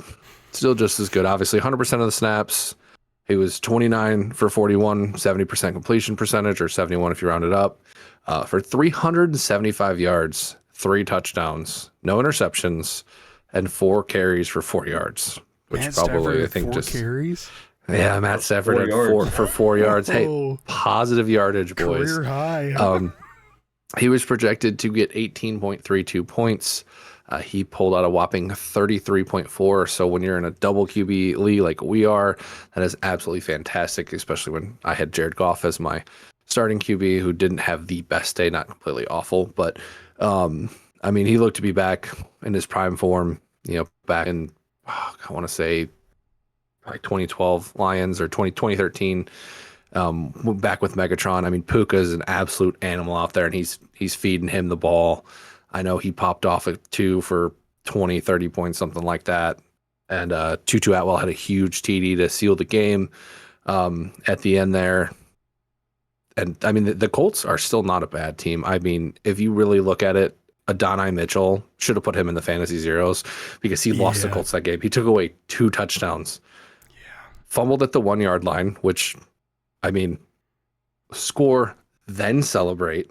Still just as good. Obviously, 100% of the snaps. He was 29 for 41, 70% completion percentage, or 71 if you round it up, for 375 yards, 3 touchdowns, no interceptions, and 4 carries for 4 yards. Which Matt probably, Stafford I think, 4 just carries. Yeah, Matt Stafford had 4 for 4 yards. Hey, positive yardage, boys. Career high. He was projected to get 18.32 points. He pulled out a whopping 33.4. So when you're in a double QB league like we are, that is absolutely fantastic, especially when I had Jared Goff as my starting QB, who didn't have the best day, not completely awful. But, he looked to be back in his prime form, back in, I want to say, like 2012 Lions or 2013, back with Megatron. Puka's an absolute animal out there, and he's feeding him the ball. I know he popped off at 2 for 20, 30 points, something like that. And Tutu Atwell had a huge TD to seal the game at the end there. And the Colts are still not a bad team. If you really look at it, Adonai Mitchell should have put him in the fantasy zeros because he lost the Colts that game. He took away 2 touchdowns. Fumbled at the 1 yard line, which, score, then celebrate.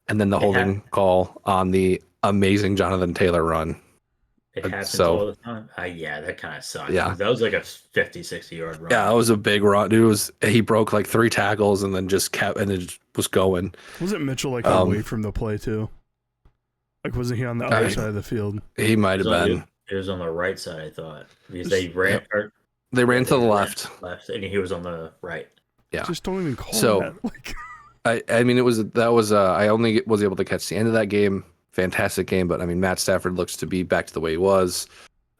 And then the holding call on the amazing Jonathan Taylor run. It happens all the time. That kind of sucks. Yeah. That was like a 50, 60-yard run. Yeah, it was a big run. He broke like 3 tackles and then just kept, and it was going. Wasn't Mitchell away from the play too? Like, wasn't he on the other side of the field? He might have been. It was on the right side, I thought. Because they ran... They ran to the left, and he was on the right. Yeah, just don't even call that. I only was able to catch the end of that game. Fantastic game, but Matt Stafford looks to be back to the way he was.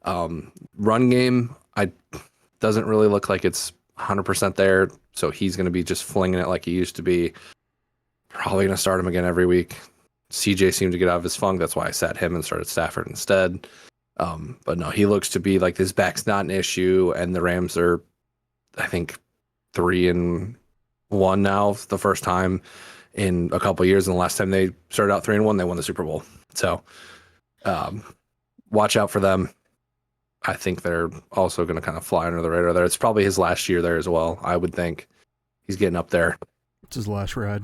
Run game, doesn't really look like it's 100% there, so he's going to be just flinging it like he used to be. Probably going to start him again every week. CJ seemed to get out of his funk. That's why I sat him and started Stafford instead. But no, he looks to be like his back's not an issue, and the Rams are, I think, 3-1 now. The first time in a couple of years, and the last time they started out 3-1, they won the Super Bowl. So, watch out for them. I think they're also going to kind of fly under the radar there. It's probably his last year there as well. I would think he's getting up there. It's his last ride.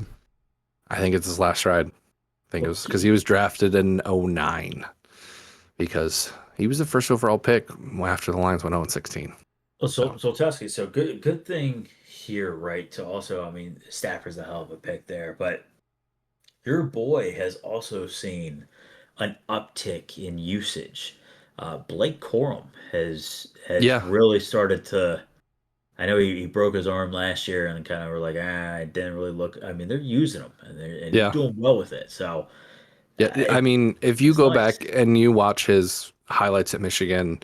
I think it's his last ride. I think it was because he was drafted in 2009. Because he was the first overall pick after the Lions went 0-16. Well, Zoltowski, so good thing here, right? To also, Stafford's a hell of a pick there, but your boy has also seen an uptick in usage. Blake Corum has really started to. I know he broke his arm last year, and kind of were like, it didn't really look. They're using him, and he's doing well with it. So. Yeah, if you go back and you watch his highlights at Michigan,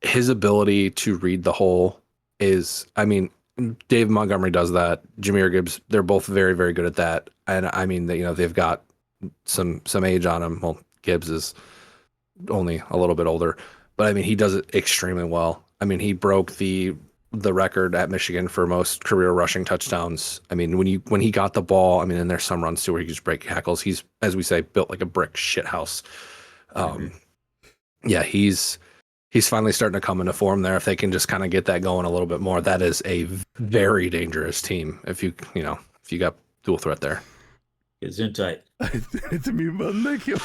his ability to read the hole is, Dave Montgomery does that. Jahmyr Gibbs, they're both very, very good at that. And I mean, they've got some age on him. Well, Gibbs is only a little bit older, but I mean, he does it extremely well. I mean, he broke the record at Michigan for most career rushing touchdowns. I mean, when he got the ball, I mean, and there's some runs too where he just break tackles. He's, as we say, built like a brick shit house. Yeah, he's finally starting to come into form there. If they can just kind of get that going a little bit more, that is a very dangerous team. If you got dual threat there. It's in tight. It's a mute button. Thank you.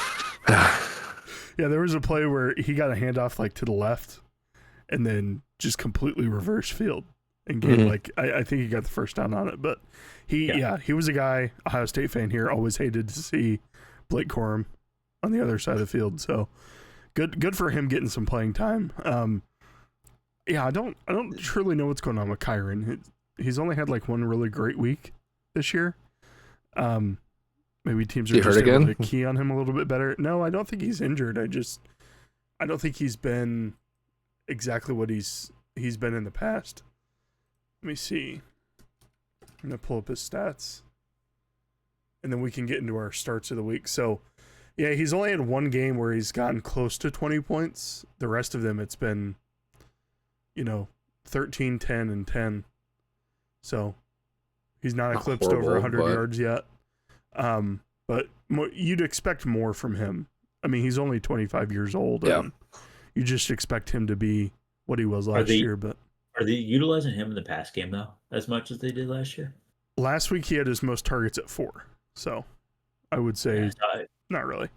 Yeah, there was a play where he got a handoff like to the left, and then just completely reverse field and gained I think he got the first down on it. But he was a guy, Ohio State fan here, always hated to see Blake Corum on the other side of the field. So good for him getting some playing time. I don't truly know what's going on with Kyron. He's only had like one really great week this year. Maybe teams are just able to key on him a little bit better. No, I don't think he's injured. I don't think he's been exactly what he's been in the past. Let me see. I'm going to pull up his stats. And then we can get into our starts of the week. So, yeah, he's only had one game where he's gotten close to 20 points. The rest of them, it's been, 13, 10, and 10. So, he's not eclipsed over 100 yards yet. But you'd expect more from him. I mean, he's only 25 years old. Yeah. And you just expect him to be what he was last year. But are they utilizing him in the pass game, though, as much as they did last year? Last week, he had his most targets at 4. So, I would say not really.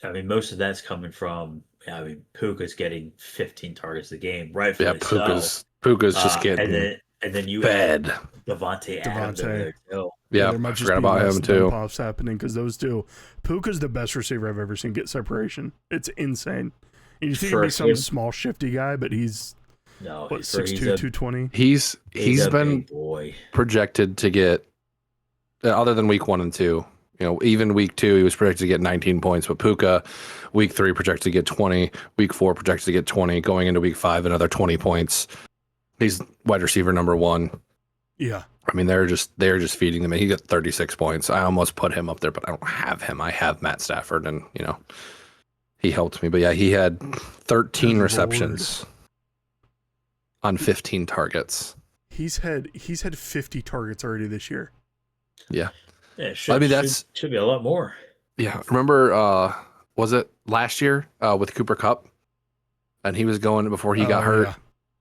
I mean, most of that's coming from, Puka's getting 15 targets a game, rightfully Puka's just getting and then you fed. Devontae Adams over there, too. Yeah, there might just forgot be about him, too. Pops happening because those two. Puka's the best receiver I've ever seen get separation. It's insane. And you think he'd be some small, shifty guy, but he's 6'2", 220? He's been projected to get, other than week 1 and 2, even week 2, he was projected to get 19 points. But Puka, week 3, projected to get 20. Week 4, projected to get 20. Going into week 5, another 20 points. He's wide receiver number 1. Yeah. I mean, they're just feeding him. He got 36 points. I almost put him up there, but I don't have him. I have Matt Stafford, and, he helped me. But, yeah, he had 13 receptions on 15 targets. He's had 50 targets already this year. Yeah. Yeah, should be a lot more. Yeah. Remember, was it last year with Cooper Kupp? And he was going before he got hurt. Yeah.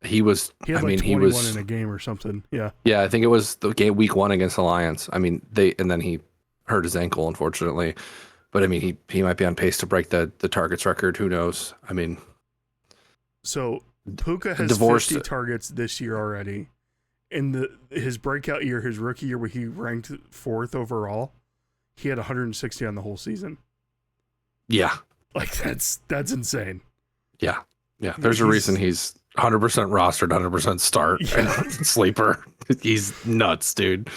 He had 21 in a game or something. Yeah. Yeah, I think it was the game week 1 against the Lions. I mean, and then he hurt his ankle, unfortunately. But I mean, he might be on pace to break the targets record. Who knows? I mean, so Puka has 50 targets this year already. In his breakout year, his rookie year, where he ranked 4th overall, he had 160 on the whole season. Yeah, like that's insane. Yeah. There's a reason he's 100% rostered, 100% start, and sleeper. He's nuts, dude.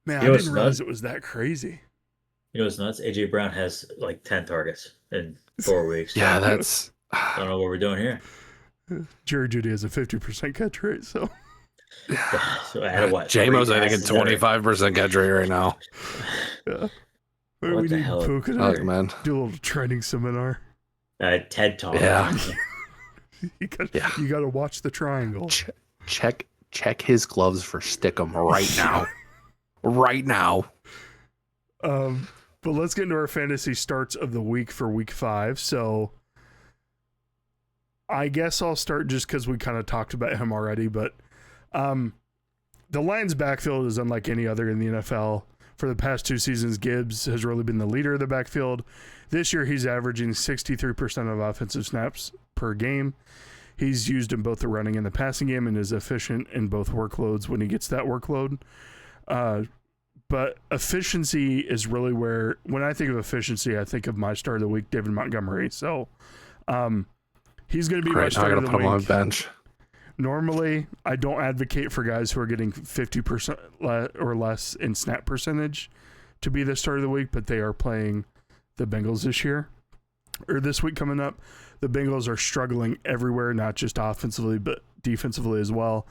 Man, I didn't realize it was that crazy. You know what's nuts? AJ Brown has like 10 targets in 4 weeks. Yeah, that's. I don't know what we're doing here. Jerry Jeudy has a 50% catch rate, so. So I had what? JMO's, I think, at 25% catch rate right now. Yeah. What we the need hell? Puka to do a little training seminar. TED Talk. Yeah. You got to watch the triangle. Check his gloves for Stickum right now. Right now. But let's get into our fantasy starts of the week for week 5. So I guess I'll start just because we kind of talked about him already, but the Lions backfield is unlike any other in the NFL. For the past 2 seasons, Gibbs has really been the leader of the backfield. This year, he's averaging 63% of offensive snaps per game. He's used in both the running and the passing game and is efficient in both workloads when he gets that workload. But efficiency is really where, when I think of efficiency, I think of my start of the week, David Montgomery. So he's going to be my start of the week. On bench. Normally, I don't advocate for guys who are getting 50% or less in snap percentage to be the start of the week, but they are playing the Bengals this week coming up. The Bengals are struggling everywhere, not just offensively, but defensively as well.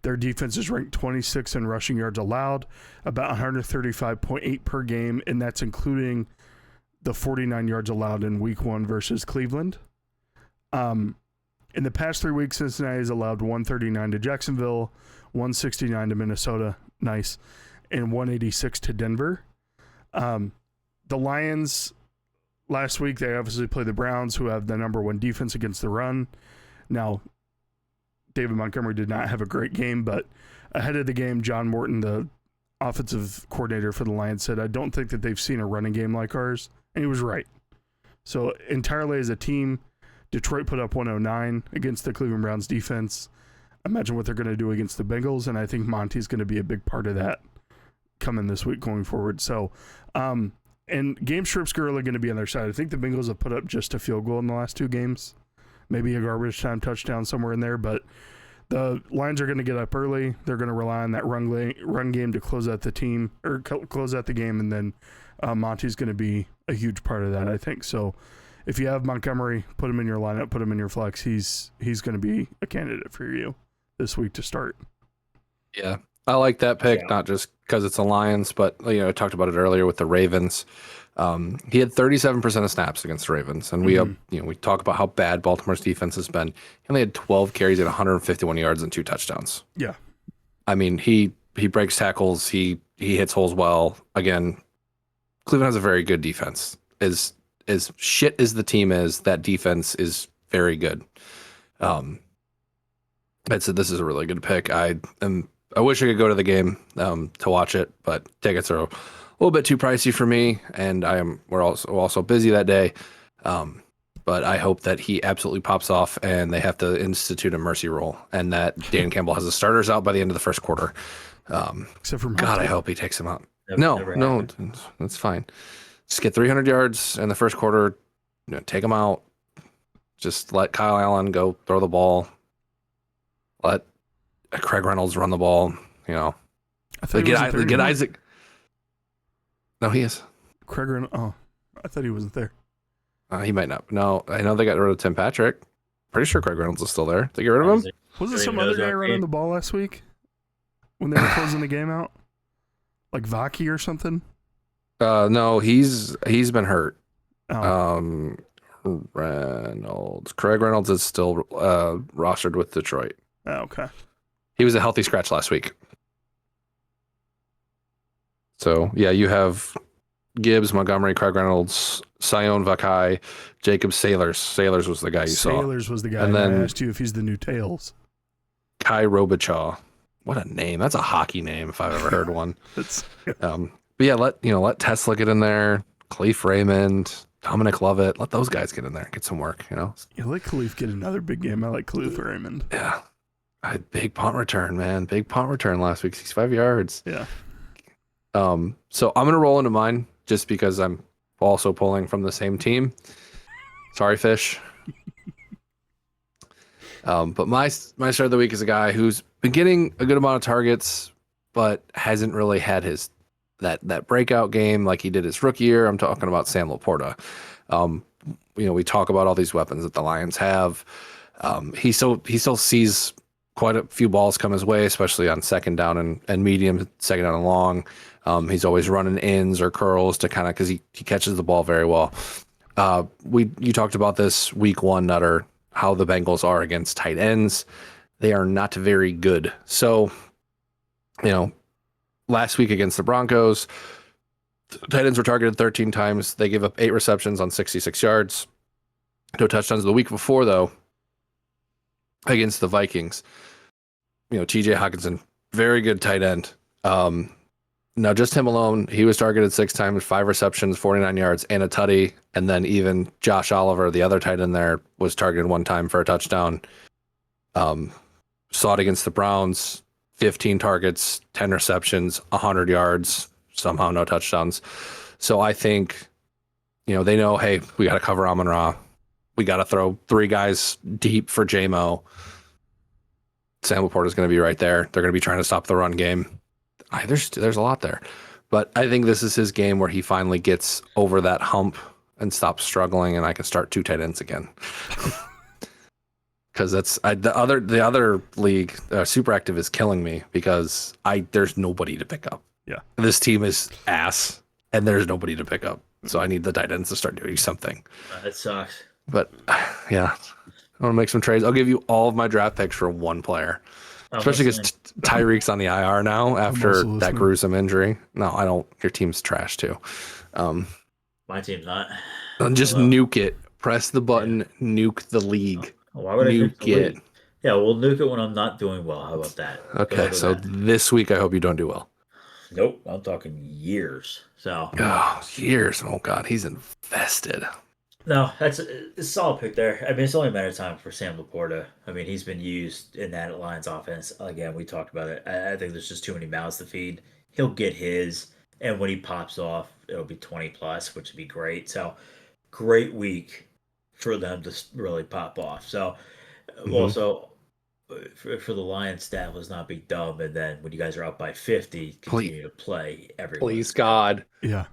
Their defense is ranked 26 in rushing yards allowed, about 135.8 per game, and that's including the 49 yards allowed in week 1 versus Cleveland. In the past 3 weeks, Cincinnati has allowed 139 to Jacksonville, 169 to Minnesota, nice, and 186 to Denver. The Lions, last week, they obviously played the Browns, who have the number 1 defense against the run. Now, David Montgomery did not have a great game, but ahead of the game, John Morton, the offensive coordinator for the Lions, said, I don't think that they've seen a running game like ours. And he was right. So entirely as a team, Detroit put up 109 against the Cleveland Browns defense. Imagine what they're going to do against the Bengals, and I think Monty's going to be a big part of that coming this week going forward. So, and game script's really going to be on their side. I think the Bengals have put up just a field goal in the last 2 games. Maybe a garbage time touchdown somewhere in there, but the Lions are going to get up early. They're going to rely on that run game to close out the team or close out the game, and then Monty's going to be a huge part of that, I think. So if you have Montgomery, put him in your lineup, put him in your flex. He's going to be a candidate for you this week to start. Yeah, I like that pick, not just because it's the Lions, but I talked about it earlier with the Ravens. He had 37% of snaps against the Ravens, and we talk about how bad Baltimore's defense has been. He only had 12 carries at 151 yards and 2 touchdowns. Yeah, I mean he breaks tackles, he hits holes well. Again, Cleveland has a very good defense. As shit as the team is, that defense is very good. This is a really good pick. I wish I could go to the game to watch it, but tickets are a little bit too pricey for me, and we're also busy that day. But I hope that he absolutely pops off, and they have to institute a mercy rule, and that Dan Campbell has the starters out by the end of the first quarter. Except for God, I hope he takes them out. No, that's fine. Just get 300 yards in the first quarter. Take them out. Just let Kyle Allen go throw the ball. Let Craig Reynolds run the ball. Get Isaac. No, he is. Craig Reynolds. Oh, I thought he wasn't there. He might not. No, I know they got rid of Tim Patrick. Pretty sure Craig Reynolds is still there. They get rid of him? Wasn't some other guy running the ball last week when they were closing the game out? Like Vaki or something? No, he's been hurt. Oh. Craig Reynolds is still rostered with Detroit. Oh, okay. He was a healthy scratch last week. So, yeah, you have Gibbs, Montgomery, Craig Reynolds, Sion Vakai, Jacob Sailors. Sailors was the guy you saw. Sailors was the guy. And then I asked you if he's the new Tails. Kai Robichaw. What a name. That's a hockey name if I've ever heard one. But yeah, let Tesla get in there, Khalif Raymond, Dominic Lovett. Let those guys get in there, get some work, Yeah, let Khalif get another big game. I like Khalif Raymond. Yeah. Big punt return, man. Big punt return last week, 65 yards. Yeah. So I'm gonna roll into mine just because I'm also pulling from the same team. Sorry, Fish. But my start of the week is a guy who's been getting a good amount of targets, but hasn't really had his that breakout game like he did his rookie year. I'm talking about Sam Laporta. We talk about all these weapons that the Lions have. He still sees quite a few balls come his way, especially on second down and medium, second down and long. He's always running ins or curls to kind of because he catches the ball very well. You talked about this week 1, Nutter, how the Bengals are against tight ends. They are not very good. So, last week against the Broncos, tight ends were targeted 13 times. They gave up 8 receptions on 66 yards. No touchdowns. The week before, though, against the Vikings, TJ Hawkinson, very good tight end. Now, just him alone, he was targeted 6 times, 5 receptions, 49 yards, and a tutty. And then even Josh Oliver, the other tight end there, was targeted 1 time for a touchdown. Saw it against the Browns, 15 targets, 10 receptions, 100 yards, somehow no touchdowns. So I think, they know, hey, we got to cover Amon-Ra. We got to throw 3 guys deep for J-Mo. Sam Laporta is going to be right there. They're going to be trying to stop the run game. There's a lot there. But I think this is his game where he finally gets over that hump and stops struggling, and I can start 2 tight ends again. because the other league, Super Active, is killing me because there's nobody to pick up. Yeah, this team is ass, and there's nobody to pick up. So I need the tight ends to start doing something. It sucks. But yeah, I want to make some trades. I'll give you all of my draft picks for one player, especially because Tyreek's on the IR now after that gruesome injury. No, I don't. Your team's trash too. My team's not. Just nuke it. Press the button. Nuke the league. Why would I nuke the league? Yeah, we'll nuke it when I'm not doing well. How about that? Okay, so this week I hope you don't do well. Nope, I'm talking years. So years. Oh God, he's invested. No, it's a solid pick there. I mean, it's only a matter of time for Sam Laporta. I mean, he's been used in that Lions offense. Again, we talked about it. I think there's just too many mouths to feed. He'll get his, and when he pops off, it'll be 20 plus, which would be great. So, great week for them to really pop off. So, also for the Lions staff, let's not be dumb. And then when you guys are up by 50, continue to play everyone. Please God,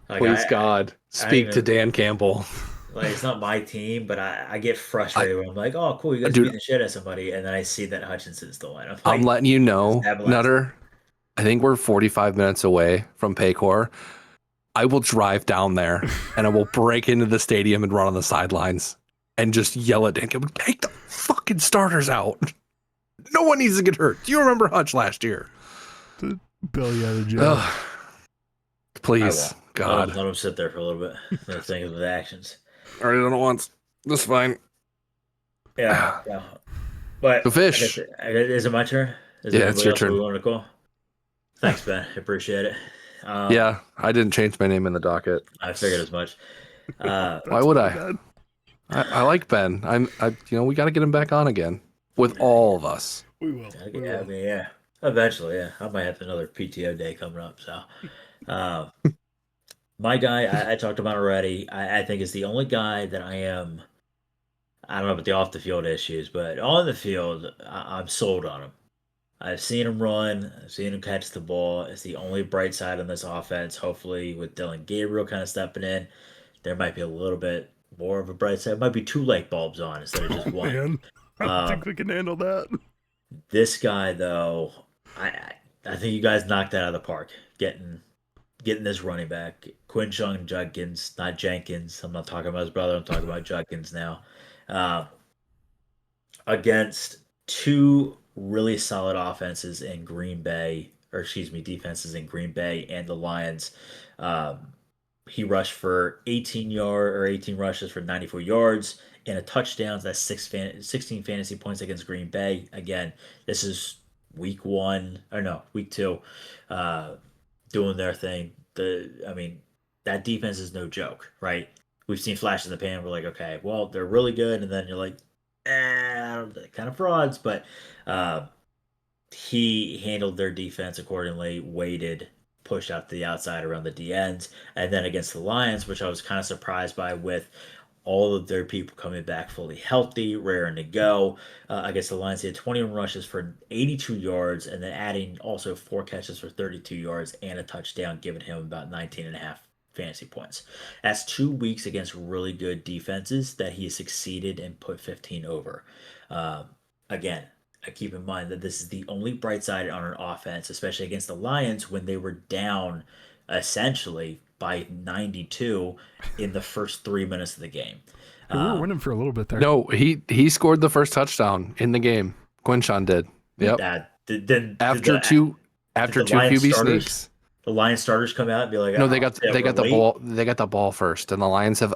please God, speak to Dan Campbell. Like, it's not my team, but I get frustrated when I'm like, oh, cool, you guys beat the shit out of somebody, and then I see that Hutchinson's the line. I'm letting you know, Nutter, I think we're 45 minutes away from Paycor. I will drive down there, and I will break into the stadium and run on the sidelines and just yell at Dan Campbell, take the fucking starters out. No one needs to get hurt. Do you remember Hutch last year? Billy out of jail. Please, God. Let him sit there for a little bit. Think of the actions. I already done it once. That's fine. Yeah. But the fish. Is it my turn? It's your turn. We want to call? Thanks, Ben. I appreciate it. Yeah, I didn't change my name in the docket. I figured as much. Why would I? I like Ben. We got to get him back on again with all of us. We will. Yeah. Eventually, yeah. I might have another PTO day coming up. So, my guy, I talked about already. I think is the only guy that I don't know about the off the field issues, but on the field, I'm sold on him. I've seen him run. I've seen him catch the ball. It's the only bright side on this offense. Hopefully, with Dylan Gabriel kind of stepping in, there might be a little bit more of a bright side. It might be 2 light bulbs on instead of just one. Man. I don't think we can handle that. This guy, though, I think you guys knocked that out of the park. Getting this running back, Quinshon Judkins, not Jenkins. I'm not talking about his brother. I'm talking about Judkins now. Against 2 really solid offenses in Green Bay, defenses in Green Bay and the Lions. He rushed for 18 rushes for 94 yards and a touchdown. That's 16 fantasy points against Green Bay. Again, this is week 2, doing their thing. That defense is no joke, right? We've seen flashes in the pan. We're like, okay, well, they're really good, and then you're like, they're kind of frauds. But he handled their defense accordingly, waited, pushed out to the outside around the D ends, and then against the Lions, which I was kind of surprised by, with all of their people coming back fully healthy, raring to go. Against the Lions, he had 21 rushes for 82 yards, and then adding also 4 catches for 32 yards and a touchdown, giving him about 19.5 fantasy points. That's 2 weeks against really good defenses that he has succeeded and put 15 over. Again, I keep in mind that this is the only bright side on an offense, especially against the Lions when they were down essentially by 92 in the first 3 minutes of the game. We were winning for a little bit there. No, he scored the first touchdown in the game. Quinshon did. Yep. After two QB sneaks. The Lions starters come out and be like, no, they got the ball. They got the ball first, and the Lions have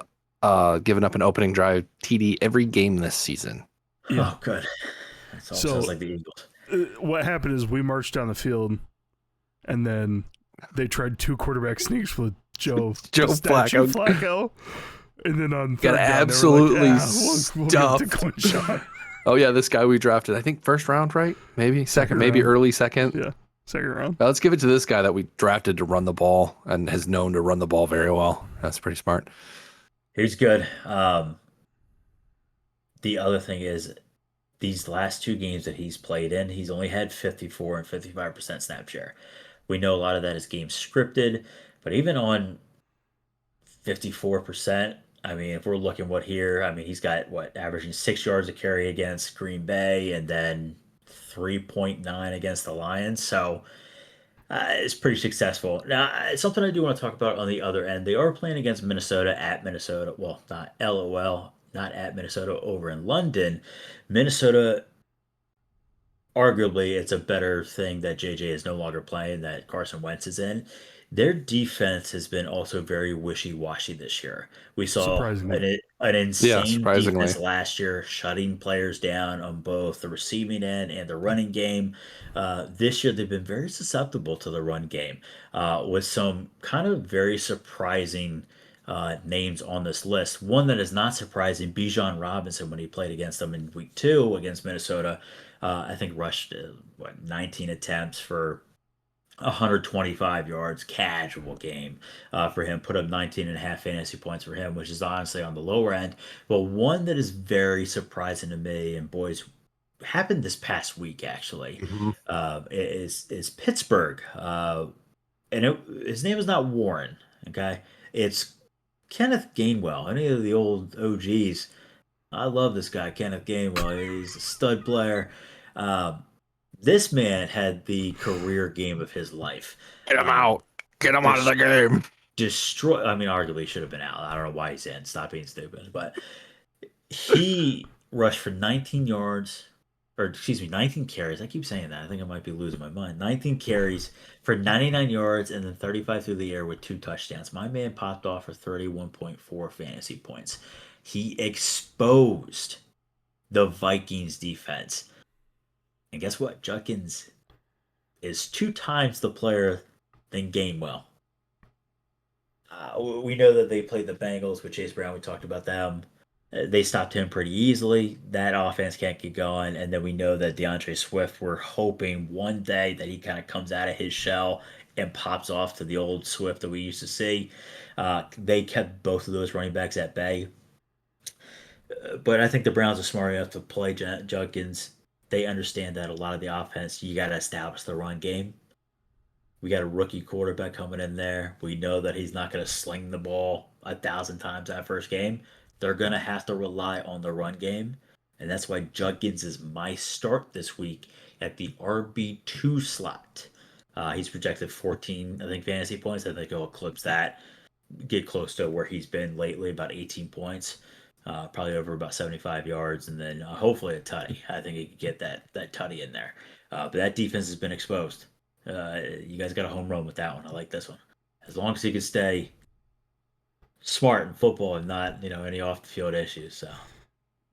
given up an opening drive TD every game this season. Yeah. Oh, good. That sounds like the Eagles. What happened is we marched down the field, and then they tried 2 quarterback sneaks with Joe Flacco. And then on third got absolutely stuffed. Oh yeah, this guy we drafted, I think first round, right? Maybe second, maybe early second. Yeah, second round. Now let's give it to this guy that we drafted to run the ball and has known to run the ball very well. That's pretty smart. He's good. The other thing is, these last 2 games that he's played in, he's only had 54 and 55% snap share. We know a lot of that is game scripted, but even on 54%, I mean, if we're looking what here, I mean, he's got what averaging 6 yards a carry against Green Bay, and then 3.9 against the Lions. So it's pretty successful. Now, it's something I do want to talk about on the other end. They are playing against Minnesota at Minnesota. Well, not LOL, not at Minnesota, over in London. Minnesota, arguably, it's a better thing that JJ is no longer playing, that Carson Wentz is in. Their defense has been also very wishy-washy this year. We saw Surprisingly. an Yeah, insane surprisingly. defense last year, shutting players down on both the receiving end and the running game. This year, they've been very susceptible to the run game, with some kind of very surprising names on this list. One that is not surprising, Bijan Robinson, when he played against them in week 2 against Minnesota, I think rushed 19 attempts for 125 yards, casual game for him. Put up 19 and a half fantasy points for him, which is honestly on the lower end. But one that is very surprising to me, and boys, happened this past week actually, Mhm. is Pittsburgh, his name is not Warren. Okay, it's Kenneth Gainwell. Any of the old OGs, I love this guy, Kenneth Gainwell. He's a stud player. Um, this man had the career game of his life. Get him Um, out. Get him out of this the game. destroy. I mean, arguably he should have been out. I don't know why he's in. Stop being stupid. But he rushed for 19 yards, or excuse me, 19 carries. I keep saying that. I think I might be losing my mind. 19 carries for 99 yards and then 35 through the air with 2 touchdowns. My man popped off for 31.4 fantasy points. He exposed the Vikings defense. And guess what? Judkins is 2 times the player than Gainwell. We know that they played the Bengals with Chase Brown. We talked about them. They stopped him pretty easily. That offense can't get going. And then we know that DeAndre Swift, we're hoping one day that he kind of comes out of his shell and pops off to the old Swift that we used to see. They kept both of those running backs at bay. But I think the Browns are smart enough to play Judkins. They understand that a lot of the offense, you got to establish the run game. We got a rookie quarterback coming in there. We know that he's not going to sling the ball 1,000 times that first game. They're going to have to rely on the run game. And that's why Judkins is my start this week at the RB2 slot. He's projected 14, I think, fantasy points. I think he'll eclipse that, get close to where he's been lately, about 18 points. Probably over about 75 yards, and then hopefully a tutty. I think he could get that tutty in there. But that defense has been exposed. You guys got a home run with that one. I like this one. As long as he can stay smart in football and not, any off the field issues. So,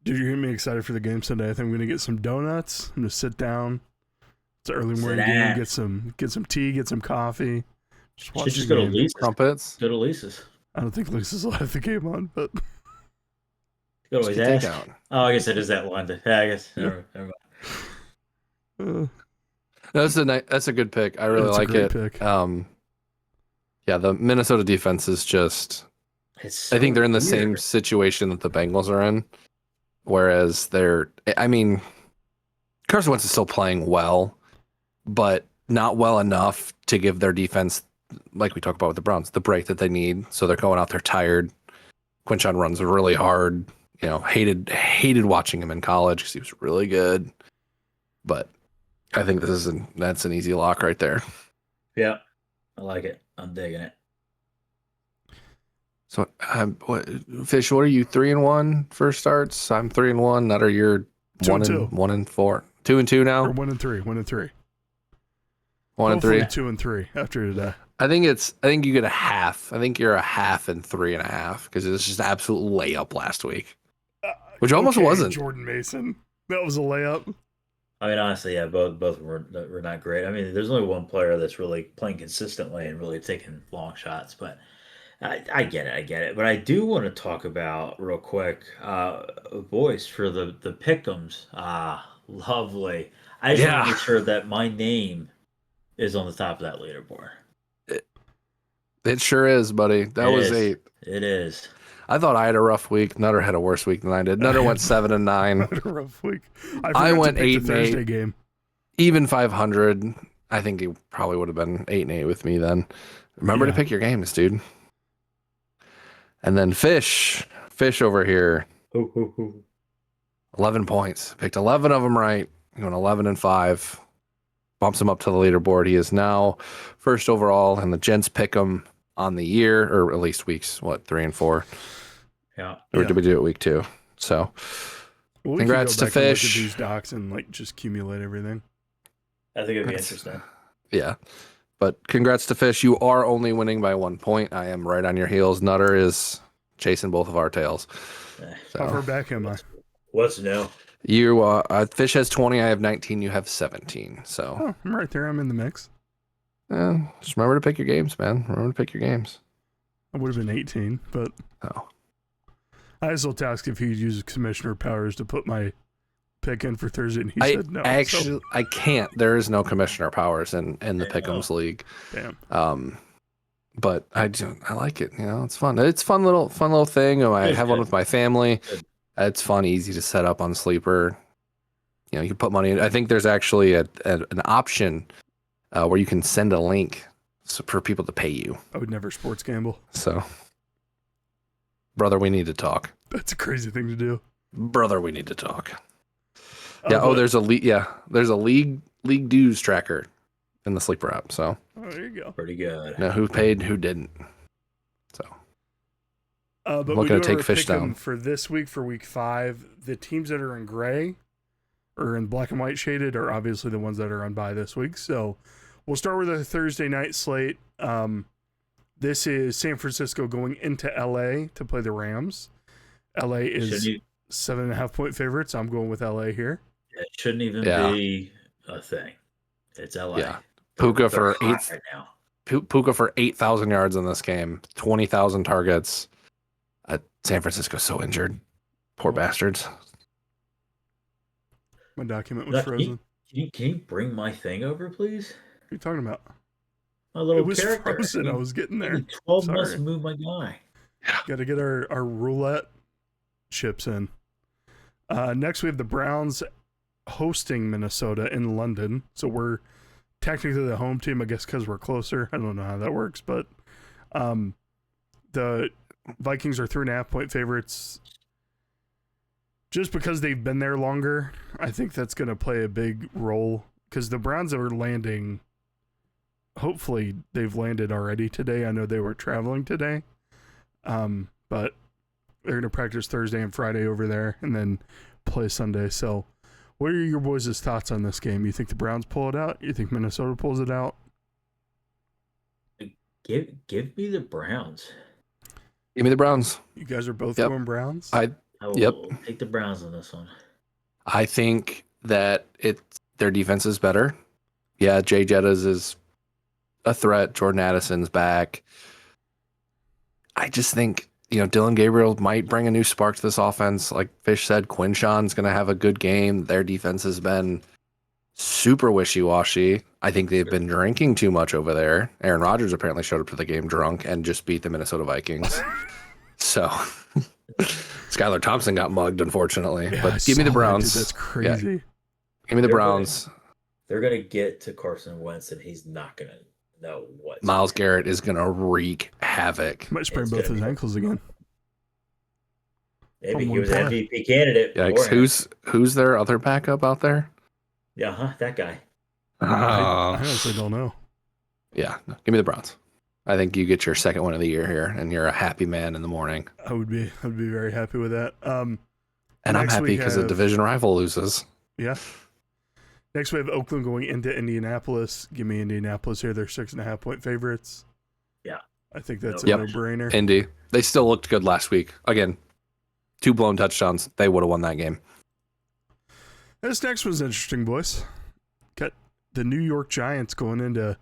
Did you get me excited for the game Sunday? I think I'm gonna get some donuts. I'm gonna sit down. It's an early morning game. Get some tea, get some coffee. Just go to Lisa's. Crumpets. Go to Lisa's. I don't think Lisa's will have the game on, but Go to his ass. Oh, I guess it is that London. Yeah, I guess. Never mind. That's a good pick. I really like it. Pick. Yeah, the Minnesota defense is just. So I think they're in the weird. same situation that the Bengals are in, whereas Carson Wentz is still playing well, but not well enough to give their defense, like we talked about with the Browns, the break that they need. So they're going out there tired. Quinshon runs really hard. Hated watching him in college because he was really good. But I think that's an easy lock right there. Yeah, I like it. I'm digging it. So, Fish? What are you 3-1 first starts? I'm 3-1. Nutter, you're 1-4, 2-2 now. Or 1-3, 1-3. 1-3. 2-3 after today. I think you get a half. I think you're a half and 3.5 because it was just an absolute layup last week, which almost wasn't. Jordan Mason. That was a layup. I mean, honestly, yeah, both were not great. I mean, there's only one player that's really playing consistently and really taking long shots, but I get it. But I do want to talk about real quick, boys, for the pick'ems. Lovely. I just want to make sure that my name is on the top of that leaderboard. It sure is, buddy. That was 8. It is. I thought I had a rough week. Nutter had a worse week than I did. Nutter went 7-9. I had a rough week. I went 8-8. Thursday game. Even 500. I think he probably would have been 8-8 with me then. Remember to pick your games, dude. And then Fish, Fish over here, Hoo, hoo, hoo. 11 points. Picked 11 of them right. Going 11-5. Bumps him up to the leaderboard. He is now first overall, and the Gents pick him on the year, or at least weeks, 3 and 4? Yeah. Or did we do it week 2? So, Well, congrats to we could go back and look at Fish. these docs and like just accumulate everything. I think it'd be interesting. Yeah. But congrats to Fish. You are only winning by 1 point. I am right on your heels. Nutter is chasing both of our tails. How far So back am I? What's new? you, Fish has 20. I have 19. You have 17. So Oh, I'm right there. I'm in the mix. just remember to pick your games, man. Remember to pick your games. I would have been 18, but Oh, I asked Zoltowski if he could use commissioner powers to put my pick in for Thursday, and he I said no. actually I can't. There is no commissioner powers in the I know. Pick'ems League. Damn. But I like it. You know, it's fun. It's fun little thing. I It's have one good. with my family. Good. It's fun, easy to set up on Sleeper. You know, you can put money in. I think there's actually an option where you can send a link for people to pay you. I would never sports gamble. So, brother, we need to talk. That's a crazy thing to do. Brother, we need to talk. Yeah. but- There's a league. Yeah, there's a league dues tracker in the Sleeper app. So, Oh, there you go. Pretty good. now who paid, who didn't. So, But I'm we looking do to take our Fish pick 'em down. for this week for week 5. The teams that are in gray or in black and white shaded are obviously the ones that are on bye this week. So we'll start with a Thursday night slate. This is San Francisco going into LA to play the Rams. LA is Shouldn't you- 7.5 point favorites. I'm going with LA here. It shouldn't even Yeah. be a thing. It's LA. Yeah. Puka They're for hot 8 right now. Puka for 8,000 yards in this game, 20,000 targets. San Francisco's so injured. Poor bastards. My document was Look, frozen. Can you bring my thing over, please? What are you talking about? My little It was character. frozen. I was getting there. 12 months Sorry. to move my guy. Got to get our roulette chips in. Next, we have the Browns hosting Minnesota in London. So we're technically the home team, I guess, because we're closer. I don't know how that works, but the Vikings are 3.5 point favorites. Just because they've been there longer, I think that's going to play a big role because the Browns are landing. Hopefully, they've landed already today. I know they were traveling today, but they're going to practice Thursday and Friday over there and then play Sunday. So, what are your boys' thoughts on this game? You think the Browns pull it out? You think Minnesota pulls it out? Give me the Browns. Give me the Browns. You guys are both Yep. going Browns? I will Yep. take the Browns on this one. I think that their defense is better. Yeah, Jay Jettas is a threat. Jordan Addison's back. I just think, Dylan Gabriel might bring a new spark to this offense. Like Fish said, Quinshawn's going to have a good game. Their defense has been super wishy-washy. I think they've been drinking too much over there. Aaron Rodgers apparently showed up to the game drunk and just beat the Minnesota Vikings. So Skylar Thompson got mugged, unfortunately. Yeah, I but give me the saw that, Browns. dude. That's crazy. Give me the They're Browns. They're going to get to Carson Wentz, and he's not going to know what. Myles Garrett is going to wreak havoc. Might sprain It's both gonna his be- ankles again. Maybe on he one was play. MVP candidate. Yikes. beforehand. Who's their other backup out there? Yeah, that guy. I honestly don't know. Yeah, no, give me the Browns. I think you get your second one of the year here, and you're a happy man in the morning. I'd be very happy with that. And I'm Next happy we because the have- division rival loses. Yeah. Next, we have Oakland going into Indianapolis. Give me Indianapolis here. They're 6.5 point favorites. Yeah. I think that's Yep. a no-brainer. Indy. They still looked good last week. Again, 2 blown touchdowns. They would have won that game. This next one's interesting, boys. Got the New York Giants going into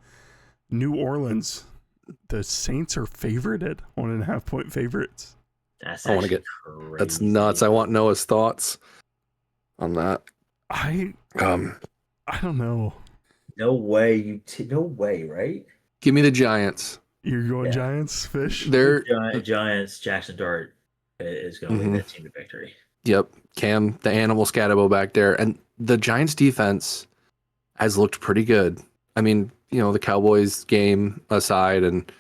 New Orleans. The Saints are favored at 1.5 point favorites. That's I wanna actually get- crazy. That's nuts. I want Noah's thoughts on that. I don't know. No way. No way, right? Give me the Giants. You're going Yeah. Giants, Fish? They're Giants. Jackson Dart is going to lead that team to victory. Yep. Cam, the animal Scatabo back there. And the Giants defense has looked pretty good. I mean, the Cowboys game aside, and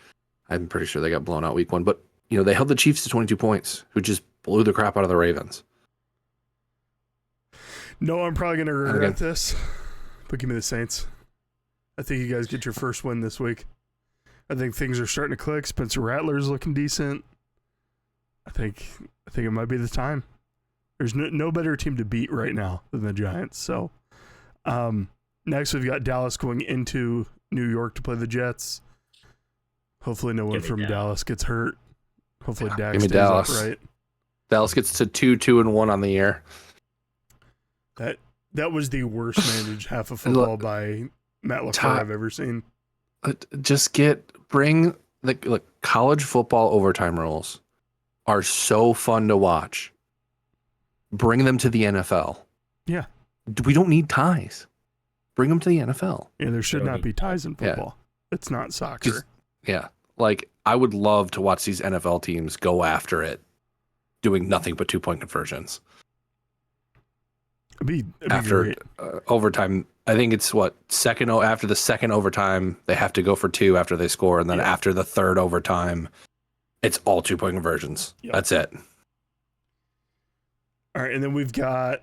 I'm pretty sure they got blown out week 1, but, they held the Chiefs to 22 points, who just blew the crap out of the Ravens. No, I'm probably going to regret this, but give me the Saints. I think you guys get your first win this week. I think things are starting to click. Spencer Rattler's looking decent. I think it might be the time. There's no better team to beat right now than the Giants. So next we've got Dallas going into New York to play the Jets. Hopefully no one from Dallas gets hurt. Hopefully Dak stays upright. Dallas gets to 2-2-1 on the year. That was the worst managed half of football by Matt LaFleur I've ever seen. Just bring the college football overtime rules are so fun to watch. Bring them to the NFL. Yeah. We don't need ties. Bring them to the NFL. Yeah, there should not be ties in football. Yeah. It's not soccer. I would love to watch these NFL teams go after it, doing nothing but 2-point conversions. It'd be after overtime. I think it's after the second overtime, they have to go for 2 after they score. And then after the third overtime, it's all 2-point conversions. Yep. That's it. All right. And then we've got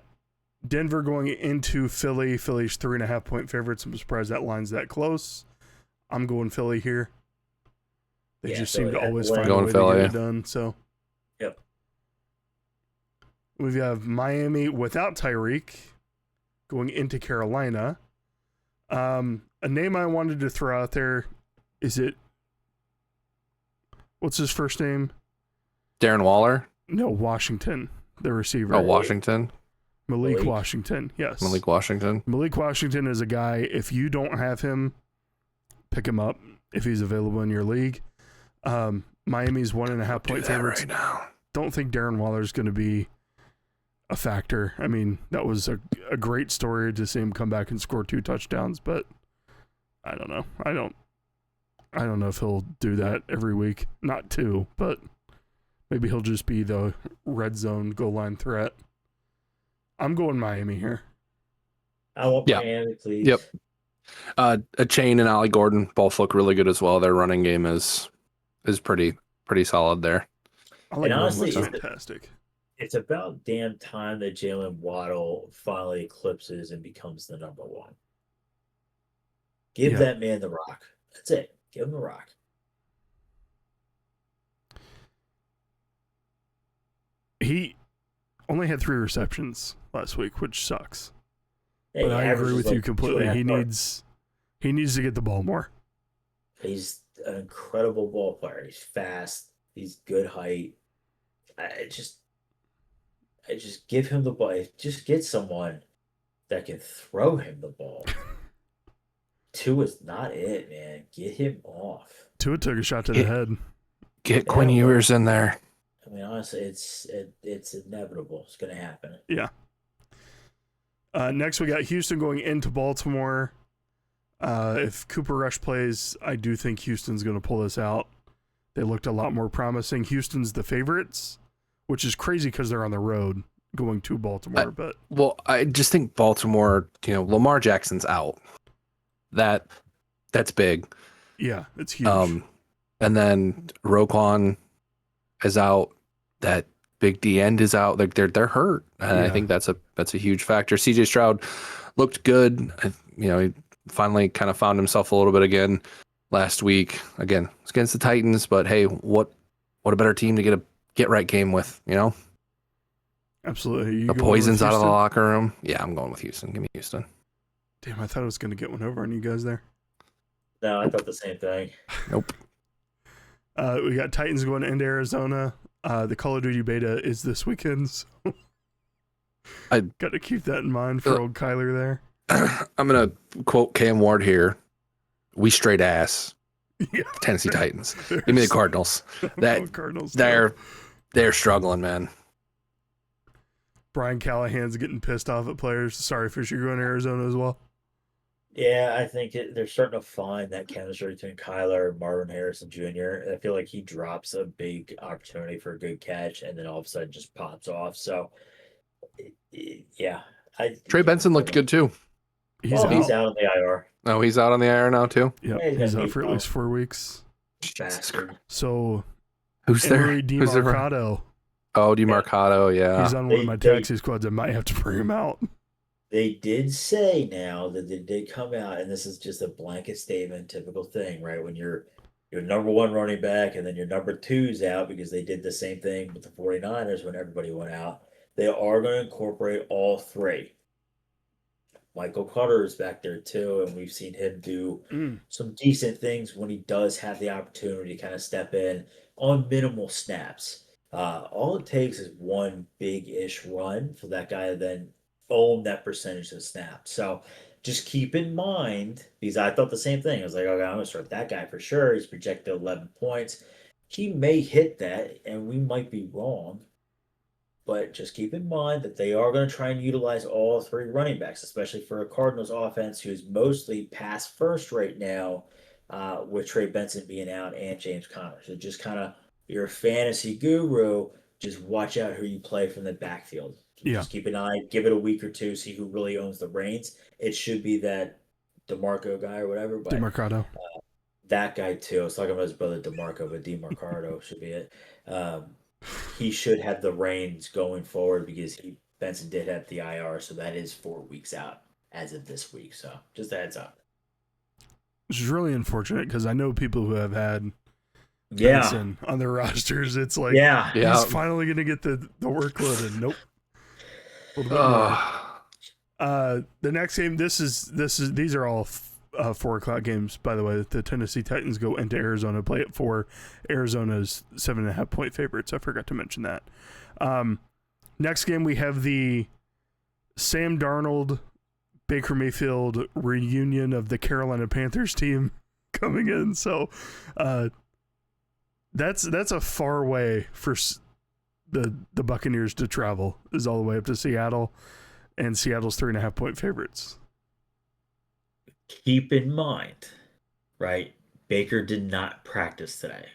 Denver going into Philly. Philly's 3.5-point favorites. I'm surprised that line's that close. I'm going Philly here. They just seem to always find a way to get it done. So, yep. We have Miami without Tyreek going into Carolina. A name I wanted to throw out there, what's his first name? Darren Waller? No, Washington, the receiver. Oh, Washington? Malik Washington, yes. Malik Washington. Malik Washington is a guy, if you don't have him, pick him up if he's available in your league. Miami's 1.5-point favorites. Right now. Don't think Darren Waller's going to be a factor. I mean, that was a great story to see him come back and score 2 touchdowns, but I don't know. I don't know if he'll do that every week. Not 2, but maybe he'll just be the red zone goal line threat. I'm going Miami here. I want Miami, please. Yep. A Chain and Ollie Gordon both look really good as well. Their running game is pretty solid there. And honestly, fantastic. It's about damn time that Jalen Waddle finally eclipses and becomes the number 1. Give that man the rock. That's it. Give him the rock. He only had 3 receptions last week, which sucks. Hey, but I agree with you completely. He needs to get the ball more. He's an incredible ball player. He's fast. He's good height. I just give him the ball. Just get someone that can throw him the ball. Tua is not it, man. Get him off. Tua took a shot to the head. Get Quinn Ewers in there. I mean, honestly, it's inevitable. It's going to happen. Yeah. Next, we got Houston going into Baltimore. If Cooper Rush plays, I do think Houston's going to pull this out. They looked a lot more promising. Houston's the favorites, which is crazy because they're on the road going to Baltimore. I just think Baltimore, Lamar Jackson's out. That's big. Yeah, it's huge. And then Roquan is out. That Big D end is out. Like they're hurt. And I think that's a huge factor. CJ Stroud looked good. He finally kind of found himself a little bit again last week. Again, it's against the Titans, but hey, what a better team to get a get right game with, Absolutely. The poison's out of the locker room. Yeah, I'm going with Houston. Give me Houston. Damn, I thought I was going to get one over on you guys there. No, I thought the same thing. Nope. We got Titans going into Arizona. The Call of Duty beta is this weekend, so I got to keep that in mind for old Kyler there. I'm going to quote Cam Ward here. We straight ass Tennessee Titans. Give me the Cardinals. Cardinals. They're struggling, man. Brian Callahan's getting pissed off at players. Sorry, Fisher, going to Arizona as well. Yeah, I think they're starting to find that chemistry between Kyler and Marvin Harrison Jr. I feel like he drops a big opportunity for a good catch, and then all of a sudden just pops off. So, yeah. Trey Benson looked good, too. He's out on the IR. Oh, he's out on the IR now, too? Yeah, he's out for at least 4 weeks. Bastard. So, who's there? Who's Mercado. Oh, DeMarcado, yeah. He's on one of my taxi squads. I might have to bring him out. They did say now that they did come out, and this is just a blanket statement, typical thing, right? When your number one running back and then your number two's out, because they did the same thing with the 49ers when everybody went out. They are going to incorporate all three. Michael Carter is back there too, and we've seen him do some decent things when he does have the opportunity to kind of step in on minimal snaps. All it takes is one big-ish run for that guy to then own that percentage of snaps. So just keep in mind, because I thought the same thing. I was like, okay, I'm going to start that guy for sure. He's projected 11 points. He may hit that, and we might be wrong. But just keep in mind that they are going to try and utilize all three running backs, especially for a Cardinals offense who's mostly pass first right now, with Trey Benson being out and James Conner. So just kind of, you're a fantasy guru, just watch out who you play from the backfield. Yeah. Just keep an eye, give it a week or two, see who really owns the reins. It should be that DeMarco guy or whatever. But DeMarcado. That guy too. I was talking about his brother DeMarco, but DeMarcado should be it. He should have the reins going forward because Benson did have the IR, so that is 4 weeks out as of this week. So just a heads up. Which is really unfortunate because I know people who have had Benson on their rosters. It's like, he's finally going to get the workload, and nope. A little bit more. The next game, these are all 4:00 games, by the way. The Tennessee Titans go into Arizona, play at 4. Arizona's 7.5 point favorites. I forgot to mention that. Next game, we have the Sam Darnold, Baker Mayfield reunion of the Carolina Panthers team coming in. So that's a far way for the Buccaneers to travel, is all the way up to Seattle, and Seattle's 3.5 point favorites. Keep in mind, right? Baker did not practice today.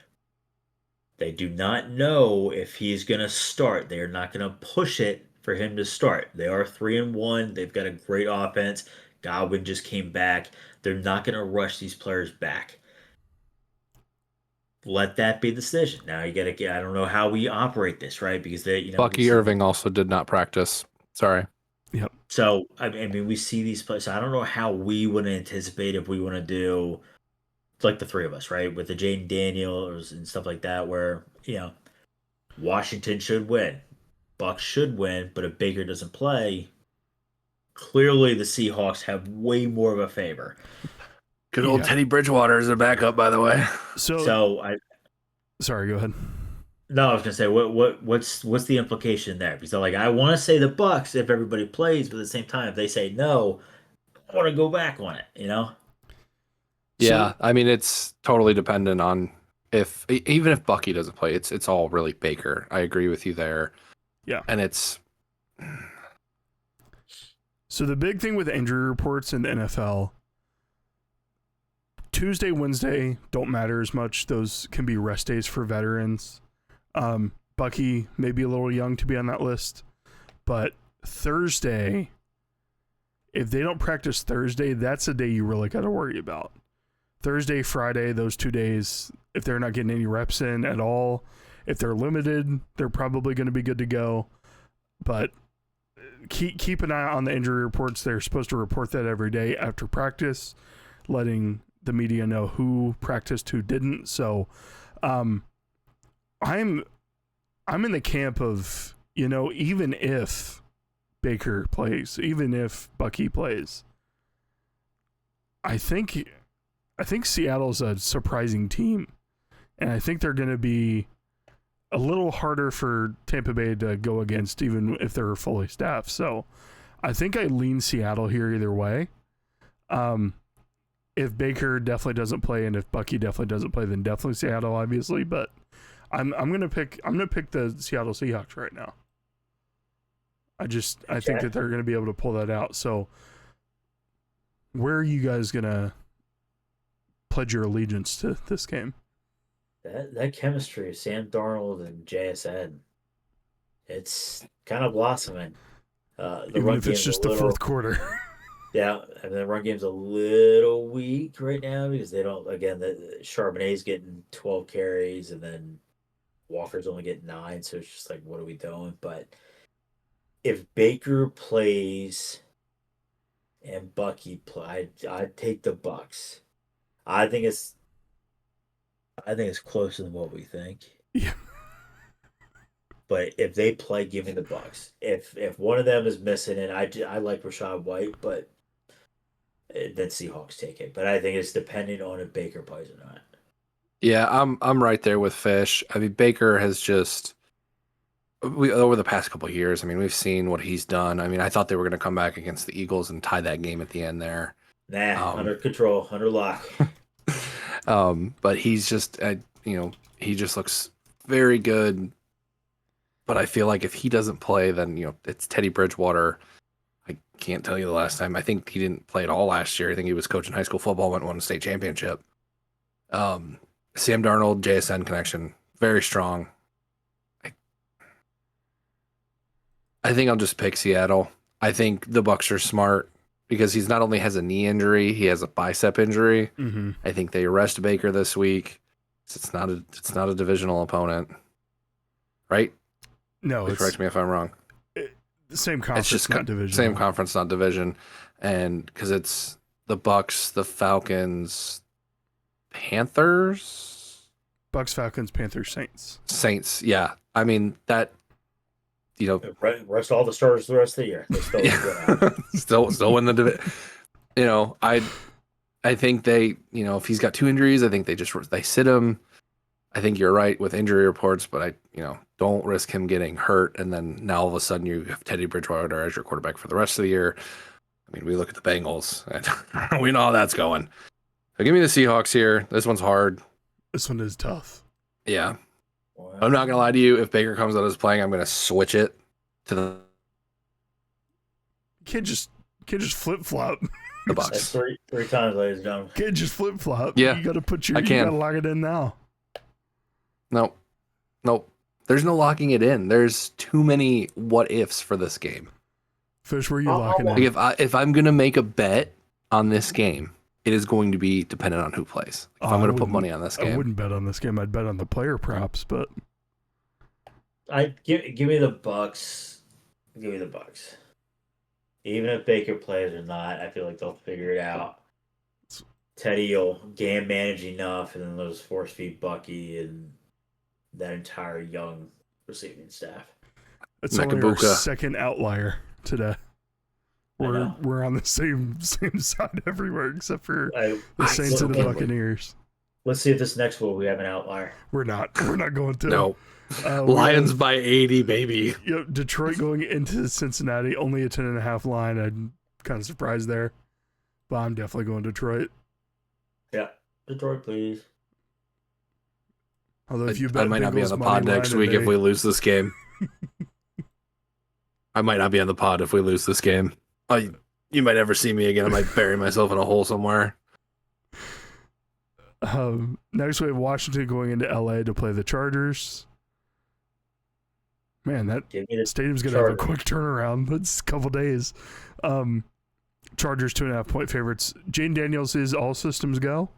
They do not know if he's going to start. They are not going to push it for him to start. They are 3-1. They've got a great offense. Godwin just came back. They're not going to rush these players back. Let that be the decision. Now you got to get. I don't know how we operate this, right? Because Bucky Irving also did not practice. Sorry. Yep. So I mean, we see these players. I don't know how we would anticipate if we want to do like the three of us, right, with the Jaden Daniels and stuff like that, where Washington should win, Bucks should win, but if Baker doesn't play, clearly the Seahawks have way more of a favor. Good old Teddy Bridgewater is a backup, by the way. Sorry, go ahead. No, I was gonna say what's the implication there? Because I want to say the Bucks if everybody plays, but at the same time, if they say no, I want to go back on it. Yeah, I mean it's totally dependent on even if Bucky doesn't play, it's all really Baker. I agree with you there. Yeah, and it's so the big thing with injury reports in the NFL. Tuesday, Wednesday don't matter as much. Those can be rest days for veterans. Bucky may be a little young to be on that list, but Thursday, if they don't practice Thursday, that's a day you really got to worry about. Thursday, Friday, those 2 days, if they're not getting any reps in at all, if they're limited, they're probably going to be good to go. But keep an eye on the injury reports. They're supposed to report that every day after practice, letting the media know who practiced, who didn't. So I'm in the camp of, even if Baker plays, even if Bucky plays, I think Seattle's a surprising team, and I think they're going to be a little harder for Tampa Bay to go against, even if they're fully staffed. So I think I lean Seattle here either way. If Baker definitely doesn't play, and if Bucky definitely doesn't play, then definitely Seattle, obviously. But I'm gonna pick the Seattle Seahawks right now. I think that they're gonna be able to pull that out. So where are you guys gonna pledge your allegiance to this game? That chemistry of Sam Darnold and JSN, it's kind of blossoming. Even if it's just the fourth quarter. Yeah, and the run game's a little weak right now because they don't. Again, the Charbonnet's getting 12 carries, and then Walker's only getting 9, so it's just like, what are we doing? But if Baker plays and Bucky play, I'd take the Bucks. I think it's closer than what we think. Yeah. But if they play, give me the Bucks. If one of them is missing, and I like Rashad White, but then Seahawks take it. But I think it's dependent on if Baker plays or not. Yeah, I'm right there with Fish. I mean, Baker has just over the past couple of years. I mean, we've seen what he's done. I mean, I thought they were going to come back against the Eagles and tie that game at the end there. Nah, under control, under lock. But he's just, he just looks very good. But I feel like if he doesn't play, then it's Teddy Bridgewater. I can't tell you the last time. I think he didn't play at all last year. I think he was coaching high school football, won a state championship. Sam Darnold, JSN connection, very strong. I think I'll just pick Seattle. I think the Bucs are smart because he's not only has a knee injury, he has a bicep injury. Mm-hmm. I think they arrest Baker this week. It's not a divisional opponent, right? No, correct me if I'm wrong. The same conference, it's just not division. Same conference, not division, and because it's the Bucs, the Falcons, Panthers, Bucs, Falcons, Panthers, Saints. Yeah, I mean that. Rest all the starters the rest of the year. They still win the division. I think they, if he's got 2 injuries, I think they sit him. I think you're right with injury reports, but I don't risk him getting hurt. And then now all of a sudden you have Teddy Bridgewater as your quarterback for the rest of the year. I mean, we look at the Bengals and we know how that's going. So give me the Seahawks here. This one's hard. This one is tough. Yeah. Wow. I'm not going to lie to you. If Baker comes out as playing, I'm going to switch it to the Kid just flip flop. The Bucs. That's three times, ladies and gentlemen. Kid just flip flop. Yeah. You got to you got to lock it in now. Nope. There's no locking it in. There's too many what ifs for this game. Fish, where are you locking in? If I'm going to make a bet on this game, it is going to be dependent on who plays. If I'm going to put money on this game. I wouldn't bet on this game. I'd bet on the player props, but give me the Bucs. Give me the Bucs. Even if Baker plays or not, I feel like they'll figure it out. Teddy will game manage enough, and then they'll just force feed Bucky and that entire young receiving staff. It's only our second outlier today. We're on the same side everywhere except for the Saints and the Buccaneers. Let's see if this next one we have an outlier. We're not going to. No. Lions by 80, baby. Detroit going into Cincinnati, only a 10.5 line. I'm kind of surprised there, but I'm definitely going Detroit. Yeah, Detroit, please. Although if you bet I might not be on the Bengals pod next week if we lose this game. I might not be on the pod if we lose this game. You might never see me again. I might bury myself in a hole somewhere. Next we have Washington going into LA to play the Chargers. Man, that stadium's going to have a quick turnaround. It's a couple days. Chargers 2.5 point favorites. Jane Daniels is all systems go.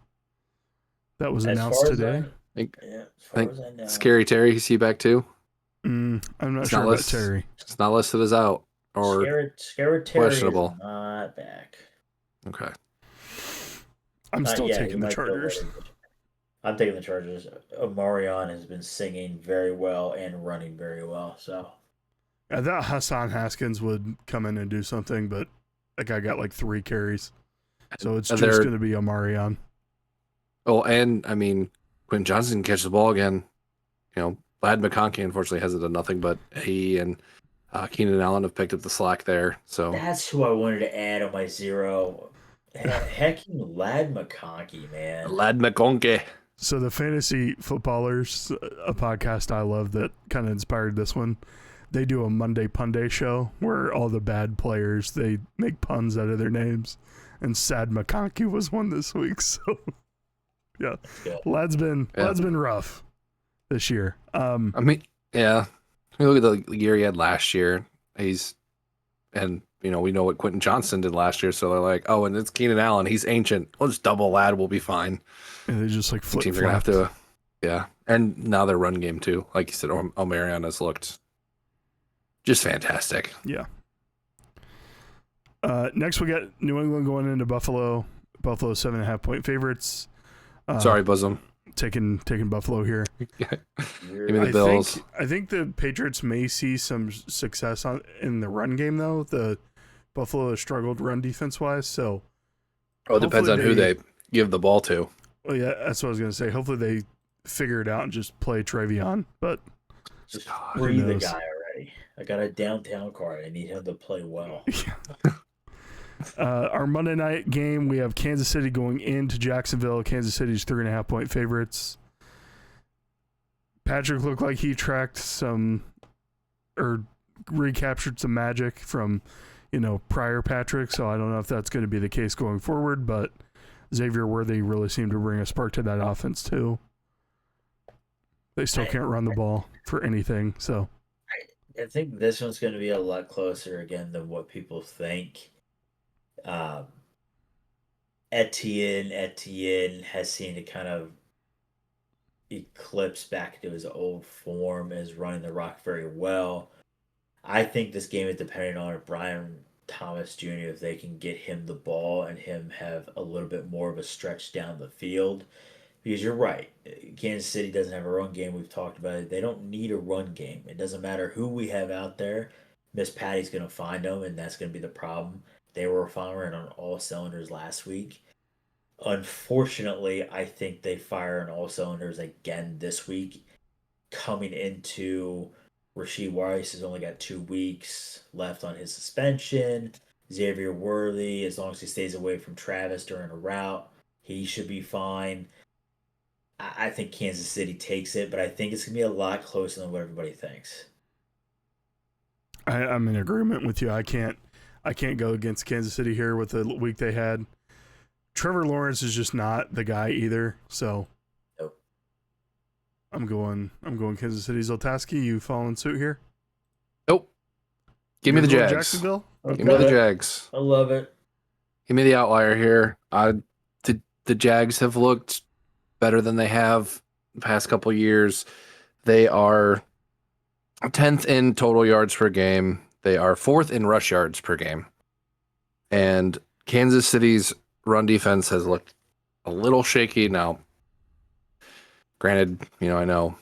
That was announced today. I think Scary Terry, is he back too? I'm not sure about Terry. It's not listed as out or Scary Terry questionable. Is not back. Okay. I'm still taking the Chargers. I'm taking the Chargers. Omarion has been singing very well and running very well. So I thought Hassan Haskins would come in and do something, but that guy got like 3 carries. So it's just going to be Omarion. Oh, and I mean, Quentin Johnson can catch the ball again. Vlad McConkey unfortunately hasn't done nothing, but he and Keenan Allen have picked up the slack there. So that's who I wanted to add on my 0. Hecking Lad McConkey, man. Lad McConkey. So the Fantasy Footballers, a podcast I love that kind of inspired this one, they do a Monday Punday show where all the bad players, they make puns out of their names. And Sad McConkey was one this week. So, yeah. Lad's been rough this year. I mean, yeah. Look at the year he had last year. We know what Quentin Johnson did last year, so they're like, oh, and it's Keenan Allen. He's ancient. We'll just double Lad. We'll be fine. And they just like flip. Teams are gonna have to, yeah. And now their run game too. Like you said, Omarion has looked just fantastic. Yeah. Next we got New England going into Buffalo. Buffalo 7.5 point favorites. Sorry, Bosom. Taking Buffalo here. Give me the Bills. I think the Patriots may see some success in the run game though. The Buffalo has struggled run defense wise, so it depends on who they give the ball to. Well, yeah, that's what I was gonna say. Hopefully they figure it out and just play Travion, but just free the guy already. I got a downtown card. I need him to play well. Our Monday night game, we have Kansas City going into Jacksonville. Kansas City's 3.5 point favorites. Patrick looked like he tracked some or recaptured some magic from, prior Patrick. So I don't know if that's going to be the case going forward, but Xavier Worthy really seemed to bring a spark to that offense too. They still can't run the ball for anything. So I think this one's going to be a lot closer again than what people think. Etienne has seemed to kind of eclipse back into his old form, is running the rock very well. I think this game is dependent on Brian Thomas Jr. if they can get him the ball and him have a little bit more of a stretch down the field. Because you're right, Kansas City doesn't have a run game. We've talked about it. They don't need a run game. It doesn't matter who we have out there. Miss Patty's going to find them, and that's going to be the problem. They were firing on all cylinders last week. Unfortunately, I think they fire on all cylinders again this week. Coming into Rashee Rice has only got 2 weeks left on his suspension. Xavier Worthy, as long as he stays away from Travis during a route, he should be fine. I think Kansas City takes it, but I think it's going to be a lot closer than what everybody thinks. I'm in agreement with you. I can't go against Kansas City here with the week they had. Trevor Lawrence is just not the guy either. So nope. I'm going Kansas City. Zoltowski, you following suit here? Nope. Give me the Jags. Jacksonville? Okay. Give me the Jags. I love it. Give me the outlier here. The Jags have looked better than they have the past couple years. They are 10th in total yards per game. They are 4th in rush yards per game. And Kansas City's run defense has looked a little shaky now. Granted, I know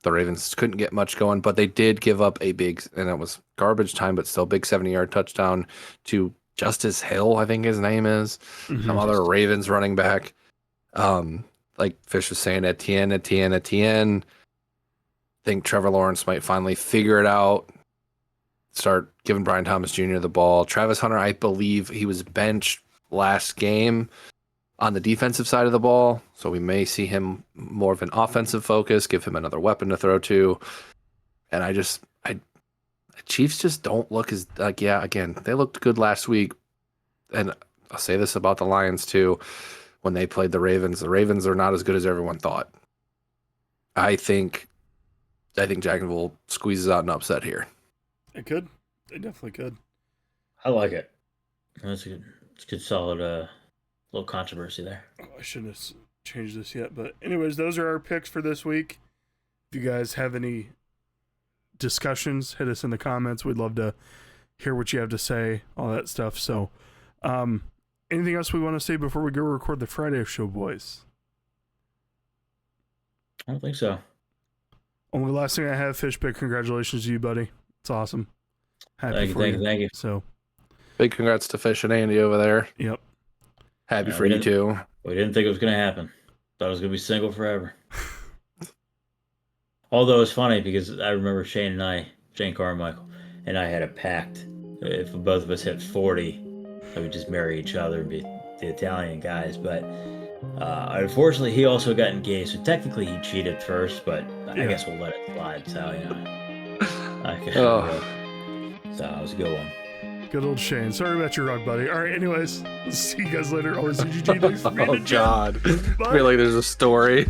the Ravens couldn't get much going, but they did give up a big, and it was garbage time, but still big 70-yard touchdown to Justice Hill, I think his name is. Mm-hmm. Some other Ravens running back. Like Fish was saying, Etienne. I think Trevor Lawrence might finally figure it out. Start giving Brian Thomas Jr. the ball. Travis Hunter, I believe he was benched last game on the defensive side of the ball, so we may see him more of an offensive focus, give him another weapon to throw to. And the Chiefs just don't look as again, they looked good last week. And I'll say this about the Lions too. When they played the Ravens are not as good as everyone thought. I think Jacksonville squeezes out an upset here. It could. They definitely could. I like it. That's a good solid little controversy there. Oh, I shouldn't have changed this yet, but anyways, those are our picks for this week. If you guys have any discussions, hit us in the comments. We'd love to hear what you have to say, all that stuff. So, anything else we want to say before we go record the Friday show, boys? I don't think so. Only last thing I have, Fish Pick, congratulations to you, buddy. It's awesome. Happy for you. Thank you. So, big congrats to Fish and Andy over there. Yep. Happy for you too. We didn't think it was going to happen. Thought it was going to be single forever. Although it's funny because I remember Shane Carmichael, and I had a pact. If both of us hit 40, I would just marry each other and be the Italian guys. But unfortunately, he also got engaged. So technically, he cheated first, but I guess we'll let it slide. So, so that was a good one. Good old Shane. Sorry about your rug, buddy. All right, anyways, see you guys later. Always CGG. Thanks for being God. I feel like there's a story.